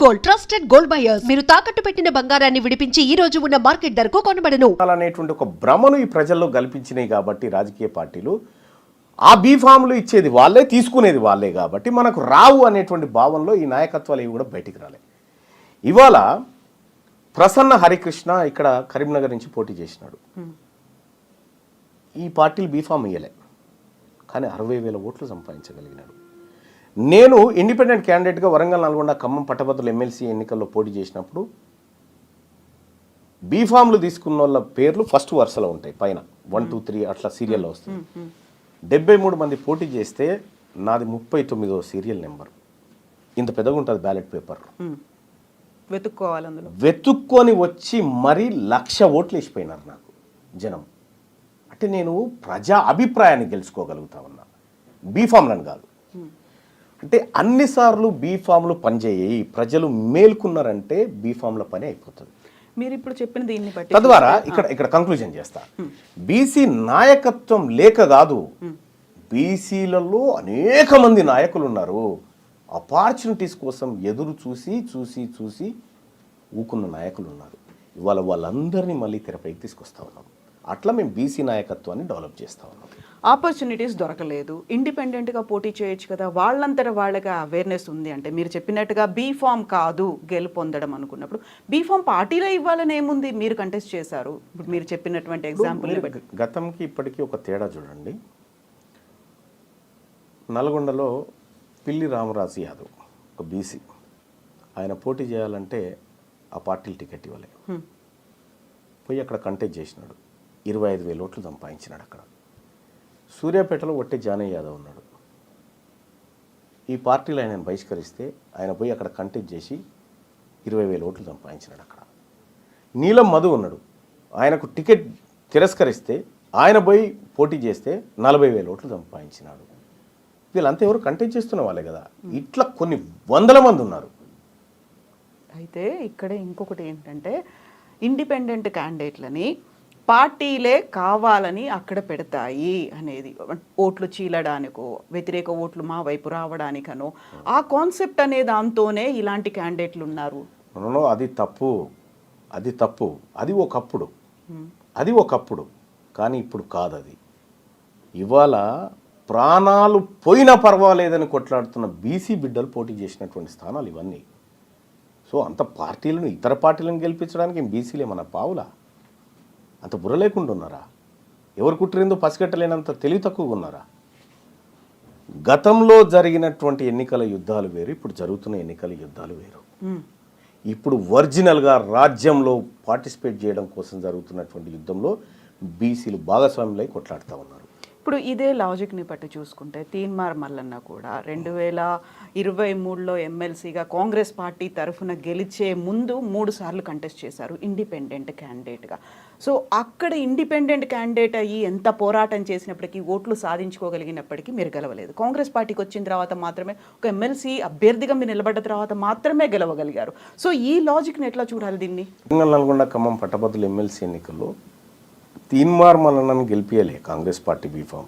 Gold trusted gold buyers మీరు తాకట్టు పెట్టిన బంగారాన్ని విడిపించి ఈ రోజు ఉన్న మార్కెట్ ధరకు కొనబడను అనేటువంటి ఒక భ్రమను ఈ ప్రజల్లో కల్పించినాయి కాబట్టి రాజకీయ పార్టీలు ఆ బీఫామ్లు ఇచ్చేది వాళ్ళే, తీసుకునేది వాళ్ళే కాబట్టి మనకు రావు అనేటువంటి భావనలో ఈ నాయకత్వాలు ఇవి కూడా బయటికి రాలే. ఇవాళ ప్రసన్న హరికృష్ణ ఇక్కడ కరీంనగర్ నుంచి పోటీ చేసినాడు. ఈ పార్టీలు బీఫామ్ ఇయ్యలే, కానీ 60,000 ఓట్లు సంపాదించగలిగినాడు. నేను ఇండిపెండెంట్ క్యాండిడేట్గా వరంగల్, నల్గొండ, ఖమ్మం పట్టభద్రుల ఎమ్మెల్సీ ఎన్నికల్లో పోటీ చేసినప్పుడు బీఫామ్లు తీసుకున్న వాళ్ళ పేర్లు ఫస్ట్ వరుసలో ఉంటాయి, పైన 1, 2, 3 అట్లా సీరియల్లో వస్తుంది. 73 మంది పోటీ చేస్తే నాది 39వ సీరియల్ నెంబర్. ఇంత పెద్దగా ఉంటుంది బ్యాలెట్ పేపర్. వెతుక్కోవాలి, అందులో వెతుక్కొని వచ్చి మరీ 1,00,000 ఓట్లు వేసిపోయినారు నాకు జనం. అంటే నేను ప్రజా అభిప్రాయాన్ని గెలుచుకోగలుగుతా ఉన్నా, బీఫామ్లను కాదు. అంటే అన్నిసార్లు బీఫామ్లు పనిచేయి, ప్రజలు మేల్కున్నారంటే బీఫామ్ల పని అయిపోతుంది. మీరు ఇప్పుడు చెప్పిన దీన్ని బట్టి తద్వారా ఇక్కడ కంక్లూజన్ చేస్తా, బీసీ నాయకత్వం లేక కాదు, బీసీలలో అనేక మంది నాయకులు ఉన్నారు. ఆపర్చునిటీస్ కోసం ఎదురు చూసి చూసి చూసి ఊకున్న నాయకులు ఉన్నారు. ఇవాళ వాళ్ళందరినీ మళ్ళీ తెరపైకి తీసుకొస్తా ఉన్నాం. అట్లా మేము బీసీ నాయకత్వాన్ని డెవలప్ చేస్తా ఉన్నాం. ఆపర్చునిటీస్ దొరకలేదు, ఇండిపెండెంట్గా పోటీ చేయొచ్చు కదా, వాళ్ళంతట వాళ్ళగా అవేర్నెస్ ఉంది అంటే మీరు చెప్పినట్టుగా బీఫామ్ కాదు గెలుపొందడం అనుకున్నప్పుడు బీఫామ్ పార్టీలో ఇవ్వాలని ఏముంది? మీరు కంటెస్ట్ చేశారు. ఇప్పుడు మీరు చెప్పినటువంటి ఎగ్జాంపుల్ గతంకి ఇప్పటికీ ఒక తేడా చూడండి. నల్గొండలో పిల్లి రామరాజు యాదవ్ ఒక బీసీ, ఆయన పోటీ చేయాలంటే ఆ పార్టీలు టికెట్ ఇవ్వలే, పోయి అక్కడ కంటెస్ట్ చేసినాడు. 25,000 ఓట్లు సంపాదించినాడు. అక్కడ సూర్యాపేటలో ఒట్టి జానయ్య యాదవ్ ఉన్నాడు. ఈ పార్టీలో ఆయన బహిష్కరిస్తే ఆయన పోయి అక్కడ కంటెస్ట్ చేసి 20,000 ఓట్లు సంపాదించినాడు. అక్కడ నీలం మధు ఉన్నాడు, ఆయనకు టికెట్ తిరస్కరిస్తే ఆయన పోయి పోటీ చేస్తే 40,000 ఓట్లు సంపాదించినాడు. వీళ్ళంతా ఎవరు కంటెస్ట్ చేస్తున్న వాళ్ళే కదా. ఇట్లా కొన్ని వందల మంది ఉన్నారు. అయితే ఇక్కడే ఇంకొకటి ఏంటంటే ఇండిపెండెంట్ క్యాండిడేట్లని పార్టీలే కావాలని అక్కడ పెడతాయి అనేది, ఓట్లు చీలడానికో వ్యతిరేక ఓట్లు మా వైపు రావడానికనో ఆ కాన్సెప్ట్ అనే దాంతోనే ఇలాంటి క్యాండిడేట్లు ఉన్నారు. అది తప్పు, అది తప్పు. అది ఒకప్పుడు కానీ ఇప్పుడు కాదు. అది ఇవాళ ప్రాణాలు పోయినా పర్వాలేదని కొట్లాడుతున్న బీసీ బిడ్డలు పోటీ చేసినటువంటి స్థానాలు ఇవన్నీ. సో అంత పార్టీలను, ఇతర పార్టీలను గెలిపించడానికి బీసీలే మన పావులా? అంత బుర్ర లేకుండా ఉన్నారా? ఎవరు కుట్టిరిందో పసిగట్టలేనంత తెలివి తక్కువగా ఉన్నారా? గతంలో జరిగినటువంటి ఎన్నికల యుద్ధాలు వేరు, ఇప్పుడు జరుగుతున్న ఎన్నికల యుద్ధాలు వేరు. ఇప్పుడు ఒరిజినల్గా రాజ్యంలో పార్టిసిపేట్ చేయడం కోసం జరుగుతున్నటువంటి యుద్ధంలో బీసీలు భాగస్వాములై కొట్లాడుతూ ఉన్నారు. ఇప్పుడు ఇదే లాజిక్ని బట్టి చూసుకుంటే తీన్మార్ మల్లన్న కూడా 2023లో ఎమ్మెల్సీగా కాంగ్రెస్ పార్టీ తరఫున గెలిచే ముందు 3 సార్లు కంటెస్ట్ చేశారు ఇండిపెండెంట్ క్యాండిడేట్గా. సో అక్కడ ఇండిపెండెంట్ క్యాండిడేట్ అయ్యి ఎంత పోరాటం చేసినప్పటికీ, ఓట్లు సాధించుకోగలిగినప్పటికీ మీరు గెలవలేదు. కాంగ్రెస్ పార్టీకి వచ్చిన తర్వాత మాత్రమే, ఒక ఎమ్మెల్సీ అభ్యర్థిగా మీరు నిలబడ్డ తర్వాత మాత్రమే గెలవగలిగారు. సో ఈ లాజిక్ని ఎట్లా చూడాలి దీన్ని? నల్గొండ, ఖమ్మం పట్టభద్రుల ఎమ్మెల్సీ ఎన్నికల్లో తీన్మార్ మల్లన్నను గెలిపియలే కాంగ్రెస్ పార్టీ బీఫామ్,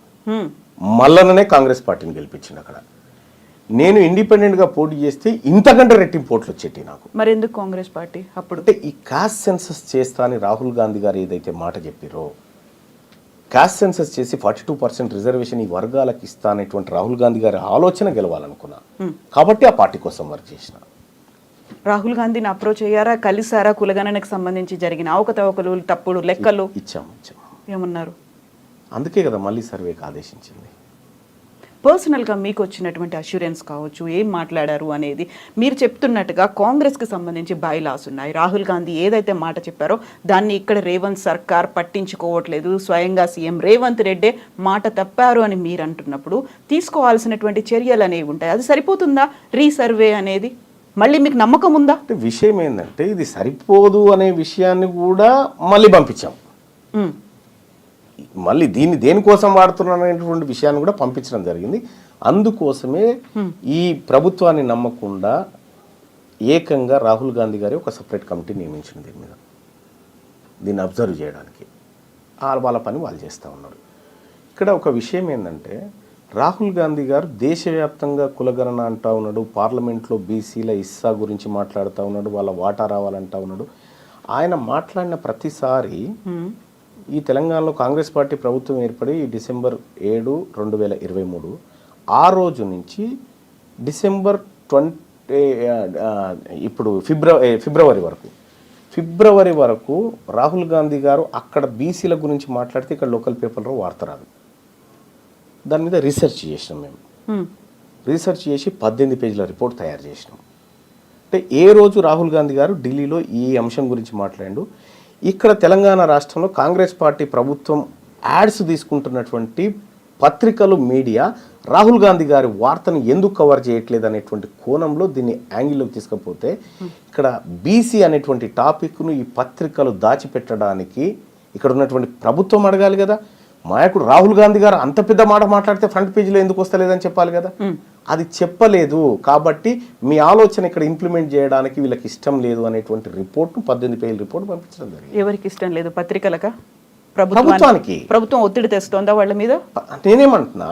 మల్లన్ననే కాంగ్రెస్ పార్టీని గెలిపించింది. అక్కడ నేను ఇండిపెండెంట్గా పోటీ చేస్తే ఇంతకంటే రెట్టింపు ఓట్లు వచ్చేటి నాకు. మరి ఎందుకు కాంగ్రెస్ పార్టీ అప్పుడు? అంటే ఈ కాస్ట్ సెన్సస్ చేస్తా అని రాహుల్ గాంధీ గారు ఏదైతే మాట చెప్పారో, కాస్ట్ సెన్సస్ చేసి 42% రిజర్వేషన్ ఈ వర్గాలకు ఇస్తా అనేటువంటి రాహుల్ గాంధీ గారి ఆలోచన గెలవాలనుకున్నా కాబట్టి ఆ పార్టీ కోసం వర్క్ చేసిన. రాహుల్ గాంధీని అప్రోచ్ అయ్యారా, కలిసారా? కులగణనకు సంబంధించి జరిగిన అవకతవకలు, తప్పుడు లెక్కలు ఇచ్చాము. ఏమన్నారు? అందుకే కదా మళ్ళీ సర్వేకి ఆదేశించింది. పర్సనల్గా మీకు వచ్చినటువంటి అష్యూరెన్స్ కావచ్చు, ఏం మాట్లాడారు అనేది. మీరు చెప్తున్నట్టుగా కాంగ్రెస్కి సంబంధించి బైలాస్ ఉన్నాయి. రాహుల్ గాంధీ ఏదైతే మాట చెప్పారో దాన్ని ఇక్కడ రేవంత్ సర్కార్ పట్టించుకోవట్లేదు, స్వయంగా సీఎం రేవంత్ రెడ్డే మాట తప్పారు అని మీరు అంటున్నప్పుడు తీసుకోవాల్సినటువంటి చర్యలు అనేవి ఉంటాయి. అది సరిపోతుందా రీసర్వే అనేది? మళ్ళీ మీకు నమ్మకం ఉందా? అంటే విషయం ఏంటంటే ఇది సరిపోదు అనే విషయాన్ని కూడా మళ్ళీ పంపించాం. మళ్ళీ దీన్ని దేనికోసం వాడుతున్నారనేటువంటి విషయాన్ని కూడా పంపించడం జరిగింది. అందుకోసమే ఈ ప్రభుత్వాన్ని నమ్మకుండా ఏకంగా రాహుల్ గాంధీ గారి ఒక సపరేట్ కమిటీ నియమించిన దీని మీద, దీన్ని అబ్జర్వ్ చేయడానికి. వాళ్ళ పని వాళ్ళు చేస్తూ ఉన్నారు. ఇక్కడ ఒక విషయం ఏంటంటే రాహుల్ గాంధీ గారు దేశవ్యాప్తంగా కులగణన అంటా ఉన్నాడు, పార్లమెంట్లో బీసీల ఇస్సా గురించి మాట్లాడుతూ ఉన్నాడు, వాళ్ళ వాటా రావాలంటా ఉన్నాడు. ఆయన మాట్లాడిన ప్రతిసారి ఈ తెలంగాణలో కాంగ్రెస్ పార్టీ ప్రభుత్వం ఏర్పడి December 7, 2023 ఆ రోజు నుంచి December 20 ఇప్పుడు ఫిబ్రవరి వరకు రాహుల్ గాంధీ గారు అక్కడ బీసీల గురించి మాట్లాడితే ఇక్కడ లోకల్ పేపర్లో వార్త రాదు. దాని మీద రీసెర్చ్ చేసినాం మేము. రీసెర్చ్ చేసి 18 పేజీల రిపోర్ట్ తయారు చేసినాం. అంటే ఏ రోజు రాహుల్ గాంధీ గారు ఢిల్లీలో ఈ అంశం గురించి మాట్లాడాడు, ఇక్కడ తెలంగాణ రాష్ట్రంలో కాంగ్రెస్ పార్టీ ప్రభుత్వం యాడ్స్ తీసుకుంటున్నటువంటి పత్రికలు, మీడియా రాహుల్ గాంధీ గారి వార్తను ఎందుకు కవర్ చేయట్లేదు అనేటువంటి కోణంలో దీన్ని యాంగిల్లోకి తీసుకపోతే ఇక్కడ బీసీ అనేటువంటి టాపిక్ను ఈ పత్రికలు దాచిపెట్టడానికి ఇక్కడ ఉన్నటువంటి ప్రభుత్వం అడగాలి కదా. నాయకుడు రాహుల్ గాంధీ గారు అంత పెద్ద మాట మాట్లాడితే ఫ్రంట్ పేజీలో ఎందుకు వస్తలేదని చెప్పాలి కదా. అది చెప్పలేదు కాబట్టి మీ ఆలోచన ఇక్కడ ఇంప్లిమెంట్ చేయడానికి వీళ్ళకి ఇష్టం లేదు అనేటువంటి రిపోర్ట్ 18 పేజీల రిపోర్ట్ పంపించడం జరిగింది. ఎవరికి ఇష్టం లేదు? పత్రికలక? ప్రభుత్వానికి. ప్రభుత్వం ఒత్తిడి తెస్తుందా వాళ్ళ మీద? నేనేమంటున్నా,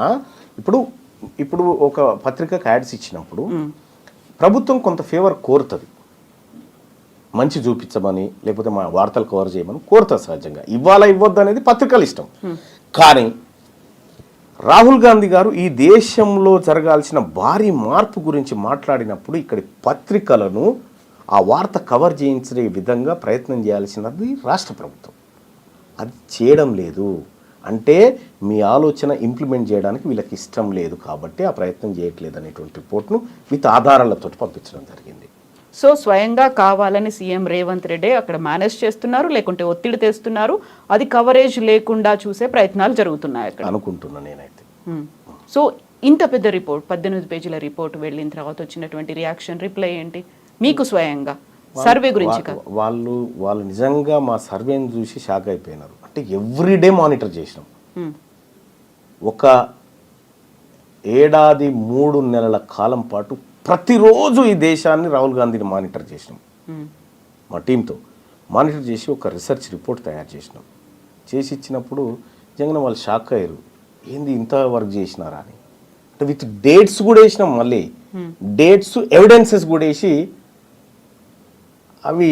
ఇప్పుడు ఒక పత్రికకు యాడ్స్ ఇచ్చినప్పుడు ప్రభుత్వం కొంత ఫేవర్ కోరుతుంది, మంచి చూపించమని లేకపోతే మా వార్తలు కవర్ చేయమని కోరుతుంది సహజంగా. ఇవ్వద్దు అనేది పత్రికల ఇష్టం. కానీ రాహుల్ గాంధీ గారు ఈ దేశంలో జరగాల్సిన భారీ మార్పు గురించి మాట్లాడినప్పుడు ఇక్కడి పత్రికలను ఆ వార్త కవర్ చేయించే విధంగా ప్రయత్నం చేయాల్సినది రాష్ట్ర ప్రభుత్వం. అది చేయడం లేదు. అంటే మీ ఆలోచన ఇంప్లిమెంట్ చేయడానికి వీళ్ళకి ఇష్టం లేదు కాబట్టి ఆ ప్రయత్నం చేయట్లేదు అనేటువంటి రిపోర్ట్ను విత్ ఆధారాలతో పంపించడం జరిగింది. సో స్వయంగా కావాలని సీఎం రేవంత్ రెడ్డి అక్కడ మేనేజ్ చేస్తున్నారు, లేకుంటే ఒత్తిడి తెస్తున్నారు, అది కవరేజ్ లేకుండా చూసే ప్రయత్నాలు జరుగుతున్నాయి అక్కడ అనుకుంటున్నా నేనైతే. సో ఇంత పెద్ద రిపోర్ట్, 18 పేజీల రిపోర్ట్ వెళ్ళిన తర్వాత వచ్చినటువంటి రియాక్షన్, రిప్లై ఏంటి మీకు స్వయంగా సర్వే గురించి? వాళ్ళు నిజంగా మా సర్వేని చూసి షాక్ అయిపోయినారు. అంటే ఎవ్రీడే మానిటర్ చేసినాం. ఒక ఏడాది 3 నెలల కాలం పాటు ప్రతిరోజు ఈ దేశాన్ని రాహుల్ గాంధీని మానిటర్ చేసినాం. మా టీంతో మానిటర్ చేసి ఒక రీసెర్చ్ రిపోర్ట్ తయారు చేసినాం. చేసి ఇచ్చినప్పుడు నిజంగా వాళ్ళు షాక్ అయ్యారు, ఏంది ఇంత వర్క్ చేసినారా అని. అంటే విత్ డేట్స్ కూడా వేసినాం, మళ్ళీ డేట్స్ ఎవిడెన్సెస్ కూడా వేసి అవి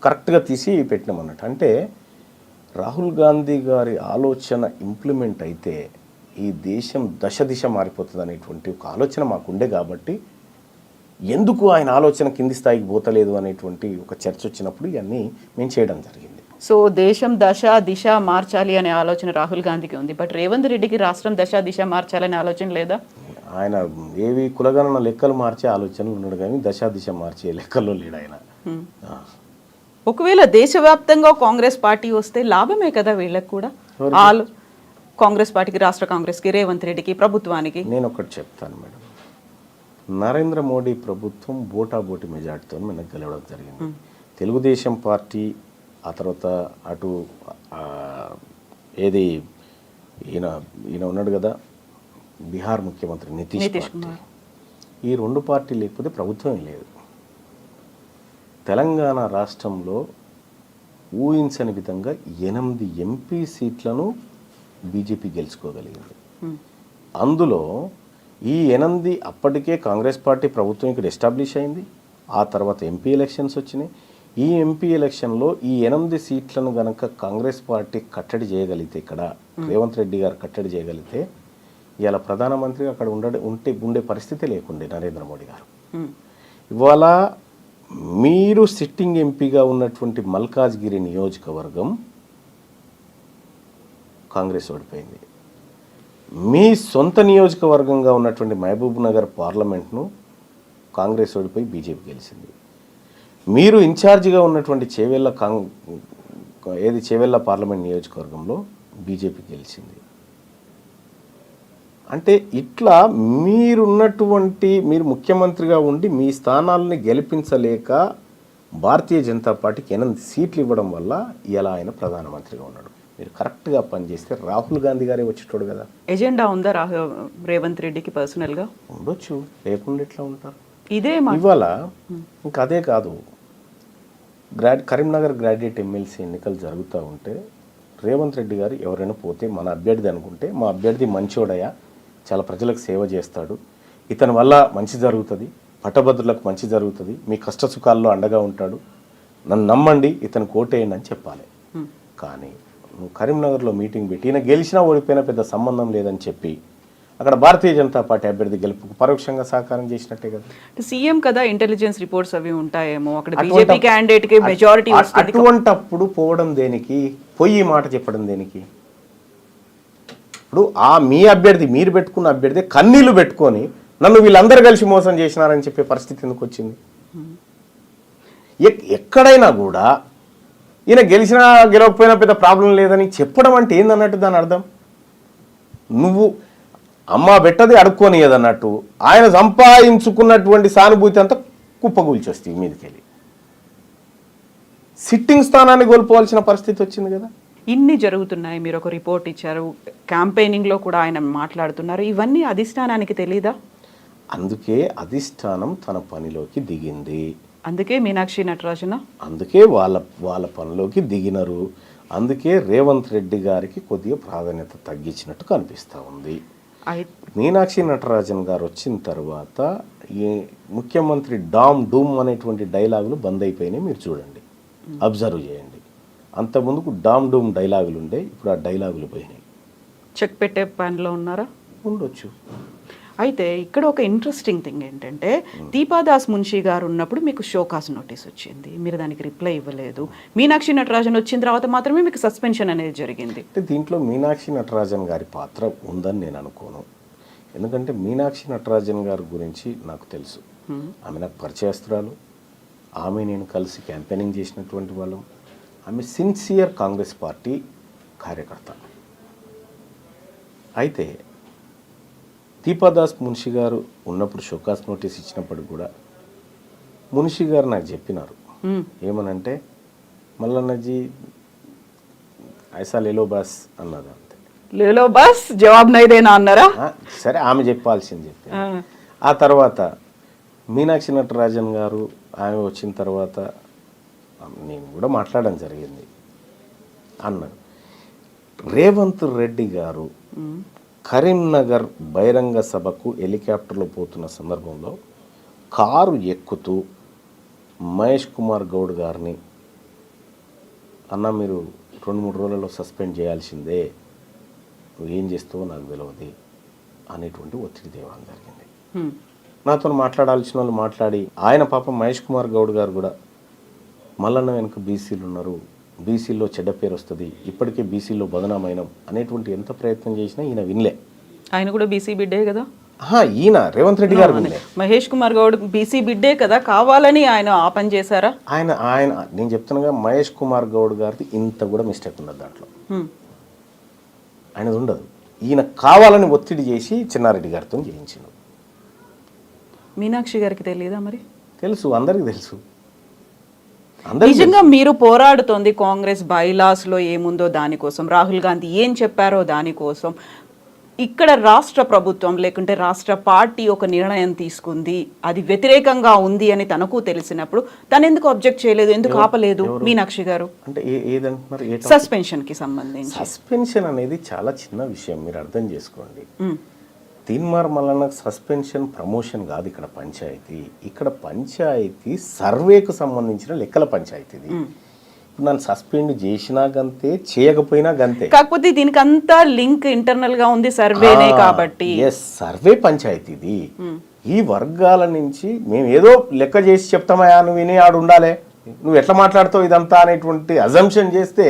కరెక్ట్గా తీసి పెట్టినాం అన్నట్టు. అంటే రాహుల్ గాంధీ గారి ఆలోచన ఇంప్లిమెంట్ అయితే ఈ దేశం దశ మారిపోతుంది అనేటువంటి ఒక ఆలోచన మాకుండే కాబట్టి ఎందుకు ఆయన ఆలోచన కింది స్థాయికి పోతలేదు అనేటువంటి ఒక చర్చ వచ్చినప్పుడు ఇవన్నీ మేము చేయడం జరిగింది. సో దేశం దిశ మార్చాలి అనే ఆలోచన రాహుల్ గాంధీకి ఉంది, బట్ రేవంత్ రెడ్డికి రాష్ట్రం దిశ మార్చాలనే ఆలోచన లేదా? ఆయన ఏవి కులగణన లెక్కలు మార్చే ఆలోచనలు ఉన్నాడు కానీ దిశ మార్చే లెక్కల్లో లేడు ఆయన. ఒకవేళ దేశవ్యాప్తంగా కాంగ్రెస్ పార్టీ వస్తే లాభమే కదా వీళ్ళకి కూడా, కాంగ్రెస్ పార్టీకి, రాష్ట్ర కాంగ్రెస్కి, రేవంత్ రెడ్డికి, ప్రభుత్వానికి. నేను ఒకటి చెప్తాను మేడం, నరేంద్ర మోడీ ప్రభుత్వం బోటాబోటి మెజార్టీతో మనకు గెలవడం జరిగింది. తెలుగుదేశం పార్టీ, ఆ తర్వాత అటు ఏది ఈయన ఉన్నాడు కదా బీహార్ ముఖ్యమంత్రి నితీష్ కుమార్, ఈ 2 పార్టీలు లేకపోతే ప్రభుత్వం లేదు. తెలంగాణ రాష్ట్రంలో ఊహించని విధంగా 8 ఎంపీ సీట్లను బీజేపీ గెలుచుకోగలిగింది. అందులో ఈ 8 అప్పటికే కాంగ్రెస్ పార్టీ ప్రభుత్వం ఇక్కడ ఎస్టాబ్లిష్ అయింది. ఆ తర్వాత ఎంపీ ఎలక్షన్స్ వచ్చినాయి. ఈ ఎంపీ ఎలక్షన్లో ఈ 8 సీట్లను గనక కాంగ్రెస్ పార్టీ కట్టడి చేయగలిగితే, ఇక్కడ రేవంత్ రెడ్డి గారు కట్టడి చేయగలిగితే ఇవాళ ప్రధానమంత్రి అక్కడ ఉండే పరిస్థితి లేకుండే నరేంద్ర మోడీ గారు. ఇవాళ మీరు సిట్టింగ్ ఎంపీగా ఉన్నటువంటి మల్కాజ్గిరి నియోజకవర్గం కాంగ్రెస్ ఓడిపోయింది. మీ సొంత నియోజకవర్గంగా ఉన్నటువంటి మహబూబ్ నగర్ పార్లమెంట్ను కాంగ్రెస్ ఓడిపోయి బీజేపీ గెలిచింది. మీరు ఇన్ఛార్జిగా ఉన్నటువంటి చేవెళ్ళ పార్లమెంట్ నియోజకవర్గంలో బీజేపీ గెలిచింది. అంటే ఇట్లా మీరు ముఖ్యమంత్రిగా ఉండి మీ స్థానాలని గెలిపించలేక భారతీయ జనతా పార్టీకి 8 సీట్లు ఇవ్వడం వల్ల ఇలా ఆయన ప్రధానమంత్రిగా ఉన్నాడు. మీరు కరెక్ట్గా పనిచేస్తే రాహుల్ గాంధీ గారే వచ్చేటోడు కదా. ఎజెండా ఉందా రేవంత్ రెడ్డికి పర్సనల్గా? ఉండొచ్చు, లేకుండా ఎట్లా ఉంటారు. ఇదే ఇవాళ ఇంకా అదే కాదు, కరీంనగర్ గ్రాడ్యుయేట్ ఎమ్మెల్సీ ఎన్నికలు జరుగుతూ ఉంటే రేవంత్ రెడ్డి గారు ఎవరైనా పోతే మన అభ్యర్థి అనుకుంటే, మా అభ్యర్థి మంచోడయా, చాలా ప్రజలకు సేవ చేస్తాడు, ఇతని వల్ల మంచి జరుగుతుంది, పట్టభద్రులకు మంచి జరుగుతుంది, మీ కష్ట సుఖాల్లో అండగా ఉంటాడు, నన్ను నమ్మండి, ఇతను కోటేయండి అని చెప్పాలి. కానీ నువ్వు కరీంనగర్లో మీటింగ్ పెట్టి ఈయన గెలిచినా ఓడిపోయినా పెద్ద సంబంధం లేదని చెప్పి అక్కడ భారతీయ జనతా పార్టీ అభ్యర్థి గెలుపుకు పరోక్షంగా సహకారం చేసినట్టే కదా. సీఎం కదా, ఇంటెలిజెన్స్ రిపోర్ట్స్ అవి ఉంటాయేమో, అక్కడ బీజేపీ క్యాండిడేట్ కి మెజారిటీ వస్తుంది. అటువంటప్పుడు పోవడం దేనికి, పోయి మాట చెప్పడం దేనికి? ఇప్పుడు మీ అభ్యర్థి, మీరు పెట్టుకున్న అభ్యర్థి కన్నీళ్లు పెట్టుకొని నన్ను వీళ్ళందరూ కలిసి మోసం చేసినారని చెప్పే పరిస్థితి ఎందుకు వచ్చింది? ఎక్కడైనా కూడా ఈయన గెలిచినా గెలవకపోయినా పెద్ద ప్రాబ్లం లేదని చెప్పడం అంటే ఏందన్నట్టు దాని అర్థం. నువ్వు అమ్మ పెట్టది అడుక్కోనియదన్నట్టు ఆయన సంపాదించుకున్నటువంటి సానుభూతి అంతా కుప్పగూల్చొస్తుంది మీదకెళ్ళి. సిట్టింగ్ స్థానాన్ని కోల్పోవాల్సిన పరిస్థితి వచ్చింది కదా. ఇన్ని జరుగుతున్నాయి, మీరు ఒక రిపోర్ట్ ఇచ్చారు, క్యాంపెయినింగ్లో కూడా ఆయన మాట్లాడుతున్నారు, ఇవన్నీ అధిష్టానానికి తెలీదా? అందుకే అధిష్టానం తన పనిలోకి దిగింది. అందుకే మీనాక్షి నటరాజన అందుకే వాళ్ళ పనిలోకి దిగినరు. అందుకే రేవంత్ రెడ్డి గారికి కొద్దిగా ప్రాధాన్యత తగ్గించినట్టు కనిపిస్తూ ఉంది. మీనాక్షి నటరాజన్ గారు వచ్చిన తర్వాత ఈ ముఖ్యమంత్రి డామ్ డూమ్ అనేటువంటి డైలాగులు బంద్ అయిపోయినాయి. మీరు చూడండి, అబ్జర్వ్ చేయండి. అంతకుముందుకు డామ్ డూమ్ డైలాగులు ఉండే, ఇప్పుడు ఆ డైలాగులు పోయినాయి. చెక్ పెట్టే పనిలో ఉన్నారా? ఉండొచ్చు. అయితే ఇక్కడ ఒక ఇంట్రెస్టింగ్ థింగ్ ఏంటంటే, దీపాదాస్ మున్షి గారు ఉన్నప్పుడు మీకు షోకాస్ నోటీస్ వచ్చింది, మీరు దానికి రిప్లై ఇవ్వలేదు. మీనాక్షి నటరాజన్ వచ్చిన తర్వాత మాత్రమే మీకు సస్పెన్షన్ అనేది జరిగింది. అంటే దీంట్లో మీనాక్షి నటరాజన్ గారి పాత్ర ఉందని నేను అనుకోను. ఎందుకంటే మీనాక్షి నటరాజన్ గారి గురించి నాకు తెలుసు. ఆమె నాకు పరిచయస్తురాలు, ఆమె నేను కలిసి క్యాంపెయినింగ్ చేసినటువంటి వాళ్ళం. ఆమె సిన్సియర్ కాంగ్రెస్ పార్టీ కార్యకర్త. అయితే దీపాదాస్ మున్షి గారు ఉన్నప్పుడు షోకాస్ నోటీస్ ఇచ్చినప్పుడు కూడా మున్షి గారు నాకు చెప్పినారు, ఏమనంటే మల్లన్నజీ ఐసా లేలో బాస్ అన్నది. అంతే, లేలో బాస్ జవాబు నైదేనా అన్నారా? సరే, ఆమె చెప్పాల్సింది చెప్పి. ఆ తర్వాత మీనాక్షి నటరాజన్ గారు ఆమె వచ్చిన తర్వాత నేను కూడా మాట్లాడడం జరిగింది అన్నారు. రేవంత్ రెడ్డి గారు కరీంనగర్ బహిరంగ సభకు హెలికాప్టర్లో పోతున్న సందర్భంలో కారు ఎక్కుతూ మహేష్ కుమార్ గౌడ్ గారిని, అన్న మీరు 2-3 రోజులలో సస్పెండ్ చేయాల్సిందే, నువ్వు ఏం చేస్తావో నాకు తెలియదు అనేటువంటి ఒత్తిడి తేవడం జరిగింది. నాతో మాట్లాడాల్సిన వాళ్ళు మాట్లాడి, ఆయన పాపం మహేష్ కుమార్ గౌడ్ గారు కూడా మల్లన్న వెనుక బీసీలు ఉన్నారు, బీసీలో చెడ్డ పేరు వస్తుంది, ఇప్పటికే బీసీలో బదనామైనం అనేటువంటి ఎంత ప్రయత్నం చేసినా ఈయన వినలే. ఆయన కూడా బీసీ బిడ్డే కదా. ఈయన రేవంత్ రెడ్డి గారు వినలే. మహేష్ కుమార్ గౌడ్ బీసీ బిడ్డే కదా, కావాలని ఆయన ఆ పని చేశారా? ఆయన నేను చెప్తున్నాగా, మహేష్ కుమార్ గౌడ్ గారిది ఇంత కూడా మిస్టేక్ ఉండదు దాంట్లో, ఆయనది ఉండదు. ఈయన కావాలని ఒత్తిడి చేసి చిన్నారెడ్డి గారితో చేయించిండు. మీనాక్షి గారికి తెలియదా? మరి తెలుసు, అందరికీ తెలుసు. నిజంగా మీరు పోరాడుతోంది కాంగ్రెస్ బైలాస్ లో ఏముందో దానికోసం, రాహుల్ గాంధీ ఏం చెప్పారో దానికోసం. ఇక్కడ రాష్ట్ర ప్రభుత్వం లేకుంటే రాష్ట్ర పార్టీ ఒక నిర్ణయం తీసుకుంది, అది వ్యతిరేకంగా ఉంది అని తనకు తెలిసినప్పుడు తను ఎందుకు అబ్జెక్ట్ చేయలేదు, ఎందుకు ఆపలేదు మీనాక్షి గారు? అంటే ఏదంటున్నారు? సస్పెన్షన్ కి సంబంధించి. సస్పెన్షన్ అనేది చాలా చిన్న విషయం, మీరు అర్థం చేసుకోండి. తీన్మార్ మల్లన్న సస్పెన్షన్ ప్రమోషన్ కాదు ఇక్కడ పంచాయతీ. ఇక్కడ పంచాయతీ సర్వేకు సంబంధించిన లెక్కల పంచాయతీది. ఇప్పుడు నన్ను సస్పెండ్ చేసినా గంతే, చేయకపోయినా గంతే. కాకపోతే దీనికి అంతా లింక్ ఇంటర్నల్ గా ఉంది, సర్వేనే కాబట్టి. సర్వే పంచాయతీది. ఈ వర్గాల నుంచి మేము ఏదో లెక్క చేసి చెప్తామయా, నువ్వు విని ఆడు ఉండాలి, నువ్వు ఎట్లా మాట్లాడుతావు ఇదంతా అనేటువంటి అజంప్షన్ చేస్తే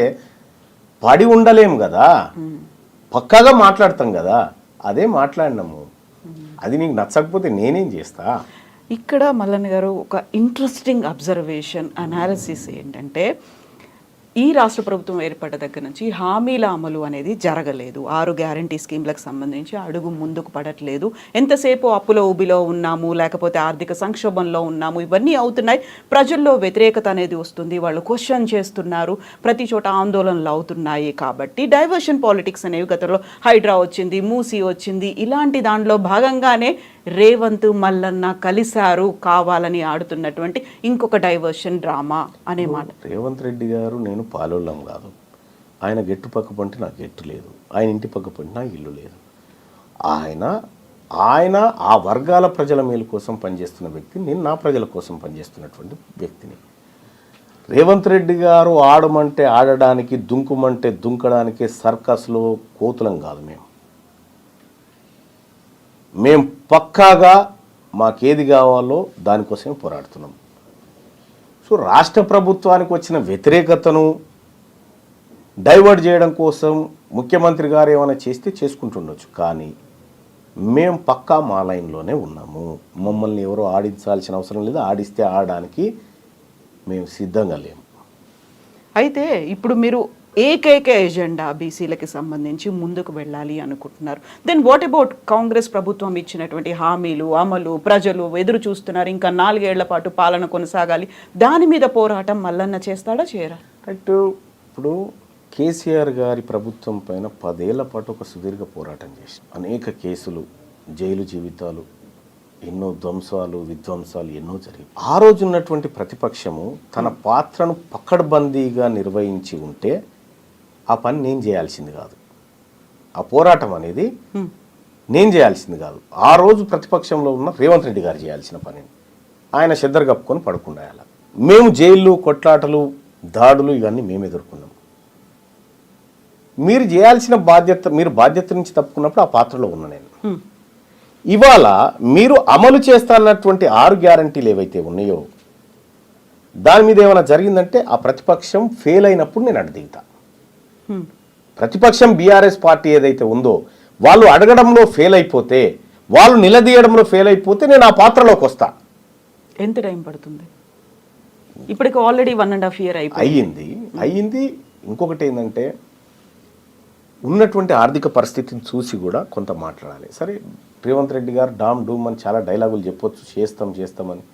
పడి ఉండలేము కదా, పక్కాగా మాట్లాడతాం కదా. అదే మాట్లాడినాము. అది నీకు నచ్చకపోతే నేనేం చేస్తా? ఇక్కడ మల్లన్న గారు ఒక ఇంట్రెస్టింగ్ అబ్జర్వేషన్, అనాలిసిస్ ఏంటంటే, ఈ రాష్ట్ర ప్రభుత్వం ఏర్పడ్డ దగ్గర నుంచి హామీల అమలు అనేది జరగలేదు. 6 గ్యారంటీ స్కీమ్లకు సంబంధించి అడుగు ముందుకు పడట్లేదు. ఎంతసేపు అప్పులో ఊబిలో ఉన్నాము, లేకపోతే ఆర్థిక సంక్షోభంలో ఉన్నాము, ఇవన్నీ అవుతున్నాయి. ప్రజల్లో వ్యతిరేకత అనేది వస్తుంది, వాళ్ళు క్వశ్చన్ చేస్తున్నారు, ప్రతి చోట ఆందోళనలు అవుతున్నాయి. కాబట్టి డైవర్షన్ పాలిటిక్స్ అనేవి గతంలో హైడ్రా వచ్చింది, మూసీ వచ్చింది, ఇలాంటి దాంట్లో భాగంగానే రేవంత్ మల్లన్న కలిశారు, కావాలని ఆడుతున్నటువంటి ఇంకొక డైవర్షన్ డ్రామా అనే మాట. రేవంత్ రెడ్డి గారు నేను పాలోళ్ళం కాదు. ఆయన గెట్టు పక్క పంటే నాకు గెట్టు లేదు, ఆయన ఇంటి పక్క పంటే నాకు ఇల్లు లేదు. ఆయన ఆ వర్గాల ప్రజల మేలు కోసం పనిచేస్తున్న వ్యక్తి, నేను నా ప్రజల కోసం పనిచేస్తున్నటువంటి వ్యక్తిని. రేవంత్ రెడ్డి గారు ఆడమంటే ఆడడానికి, దుంకుమంటే దుంకడానికి సర్కస్లో కోతులం కాదు. మేము పక్కాగా మాకేది కావాలో దానికోసమే పోరాడుతున్నాం. సో రాష్ట్ర ప్రభుత్వానికి వచ్చిన వ్యతిరేకతను డైవర్ట్ చేయడం కోసం ముఖ్యమంత్రి గారు ఏమైనా చేస్తే చేసుకుంటుండొచ్చు, కానీ మేము పక్కా మా లైన్లోనే ఉన్నాము. మమ్మల్ని ఎవరో ఆడించాల్సిన అవసరం లేదు, ఆడిస్తే ఆడడానికి మేము సిద్ధంగా లేము. అయితే ఇప్పుడు మీరు ఏకైక ఎజెండా బీసీలకి సంబంధించి ముందుకు వెళ్ళాలి అనుకుంటున్నారు. దెన్ వాట్ అబౌట్ కాంగ్రెస్ ప్రభుత్వం ఇచ్చినటువంటి హామీలు అమలు? ప్రజలు ఎదురు చూస్తున్నారు, ఇంకా 4 ఏళ్ల పాటు పాలన కొనసాగాలి. దాని మీద పోరాటం మల్లన్న చేస్తాడా చేయరా? రైట్. ఇప్పుడు కేసీఆర్ గారి ప్రభుత్వం పైన 10 ఏళ్ల పాటు ఒక సుదీర్ఘ పోరాటం చేసి అనేక కేసులు, జైలు జీవితాలు, ఎన్నో విధ్వంసాలు ఎన్నో జరిగాయి. ఆ రోజు ఉన్నటువంటి ప్రతిపక్షము తన పాత్రను పకడ్బందీగా నిర్వహించి ఉంటే ఆ పని నేను చేయాల్సింది కాదు, ఆ పోరాటం అనేది నేను చేయాల్సింది కాదు. ఆ రోజు ప్రతిపక్షంలో ఉన్న రేవంత్ రెడ్డి గారు చేయాల్సిన పని. ఆయన చెద్దరు కప్పుకొని పడుకుండాలి. మేము జైళ్ళు, కొట్లాటలు, దాడులు ఇవన్నీ మేము ఎదుర్కొన్నాం. మీరు చేయాల్సిన బాధ్యత, మీరు బాధ్యత నుంచి తప్పుకున్నప్పుడు ఆ పాత్రలో ఉన్నా నేను. ఇవాళ మీరు అమలు చేస్తానన్నటువంటి 6 గ్యారంటీలు ఏవైతే ఉన్నాయో దాని మీద ఏమైనా జరిగిందంటే ఆ ప్రతిపక్షం ఫెయిల్ అయినప్పుడు నేను అడ్డుదిగుతా. ప్రతిపక్షం బీఆర్ఎస్ పార్టీ ఏదైతే ఉందో వాళ్ళు అడగడంలో ఫెయిల్ అయిపోతే, వాళ్ళు నిలదీయడంలో ఫెయిల్ అయిపోతే నేను ఆ పాత్రలోకి వస్తా. ఎంత టైం పడుతుంది? ఇప్పటికి ఆల్రెడీ 1.5 year అయ్యింది. ఇంకొకటి ఏంటంటే ఉన్నటువంటి ఆర్థిక పరిస్థితిని చూసి కూడా కొంత మాట్లాడాలి. సరే, రేవంత్ రెడ్డి గారు డామ్ డూమ్ అని చాలా డైలాగులు చెప్పొచ్చు, చేస్తామని.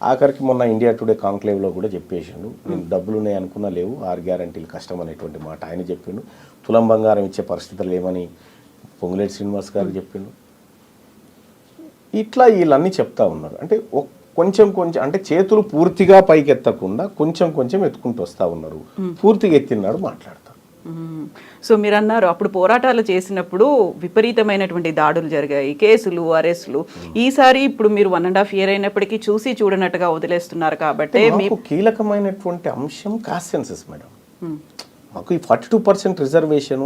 ఆఖరికి మొన్న ఇండియా టుడే కాంక్లేవ్లో కూడా చెప్పేసిండు, నేను డబ్బులున్నాయి అనుకున్నా లేవు, 6 గ్యారంటీలు కష్టం అనేటువంటి మాట ఆయన చెప్పిండు. తులం బంగారం ఇచ్చే పరిస్థితులు లేవని పొంగులేటి శ్రీనివాస్ గారు చెప్పిండు. ఇట్లా వీళ్ళన్నీ చెప్తా ఉన్నారు. అంటే కొంచెం అంటే చేతులు పూర్తిగా పైకి ఎత్తకుండా కొంచెం ఎత్తుకుంటూ వస్తూ ఉన్నారు. పూర్తిగా ఎత్తినాడు మాట్లాడతారు. సో మీరు అన్నారు అప్పుడు పోరాటాలు చేసినప్పుడు విపరీతమైనటువంటి దాడులు జరిగాయి, కేసులు, అరెస్టులు. ఈసారి ఇప్పుడు మీరు 1.5 year అయినప్పటికీ చూసి చూడనట్టుగా వదిలేస్తున్నారు. కాబట్టి మీకు కీలకమైనటువంటి అంశం కాస్ట్ సెన్సస్ మేడం. మాకు ఈ 42% రిజర్వేషన్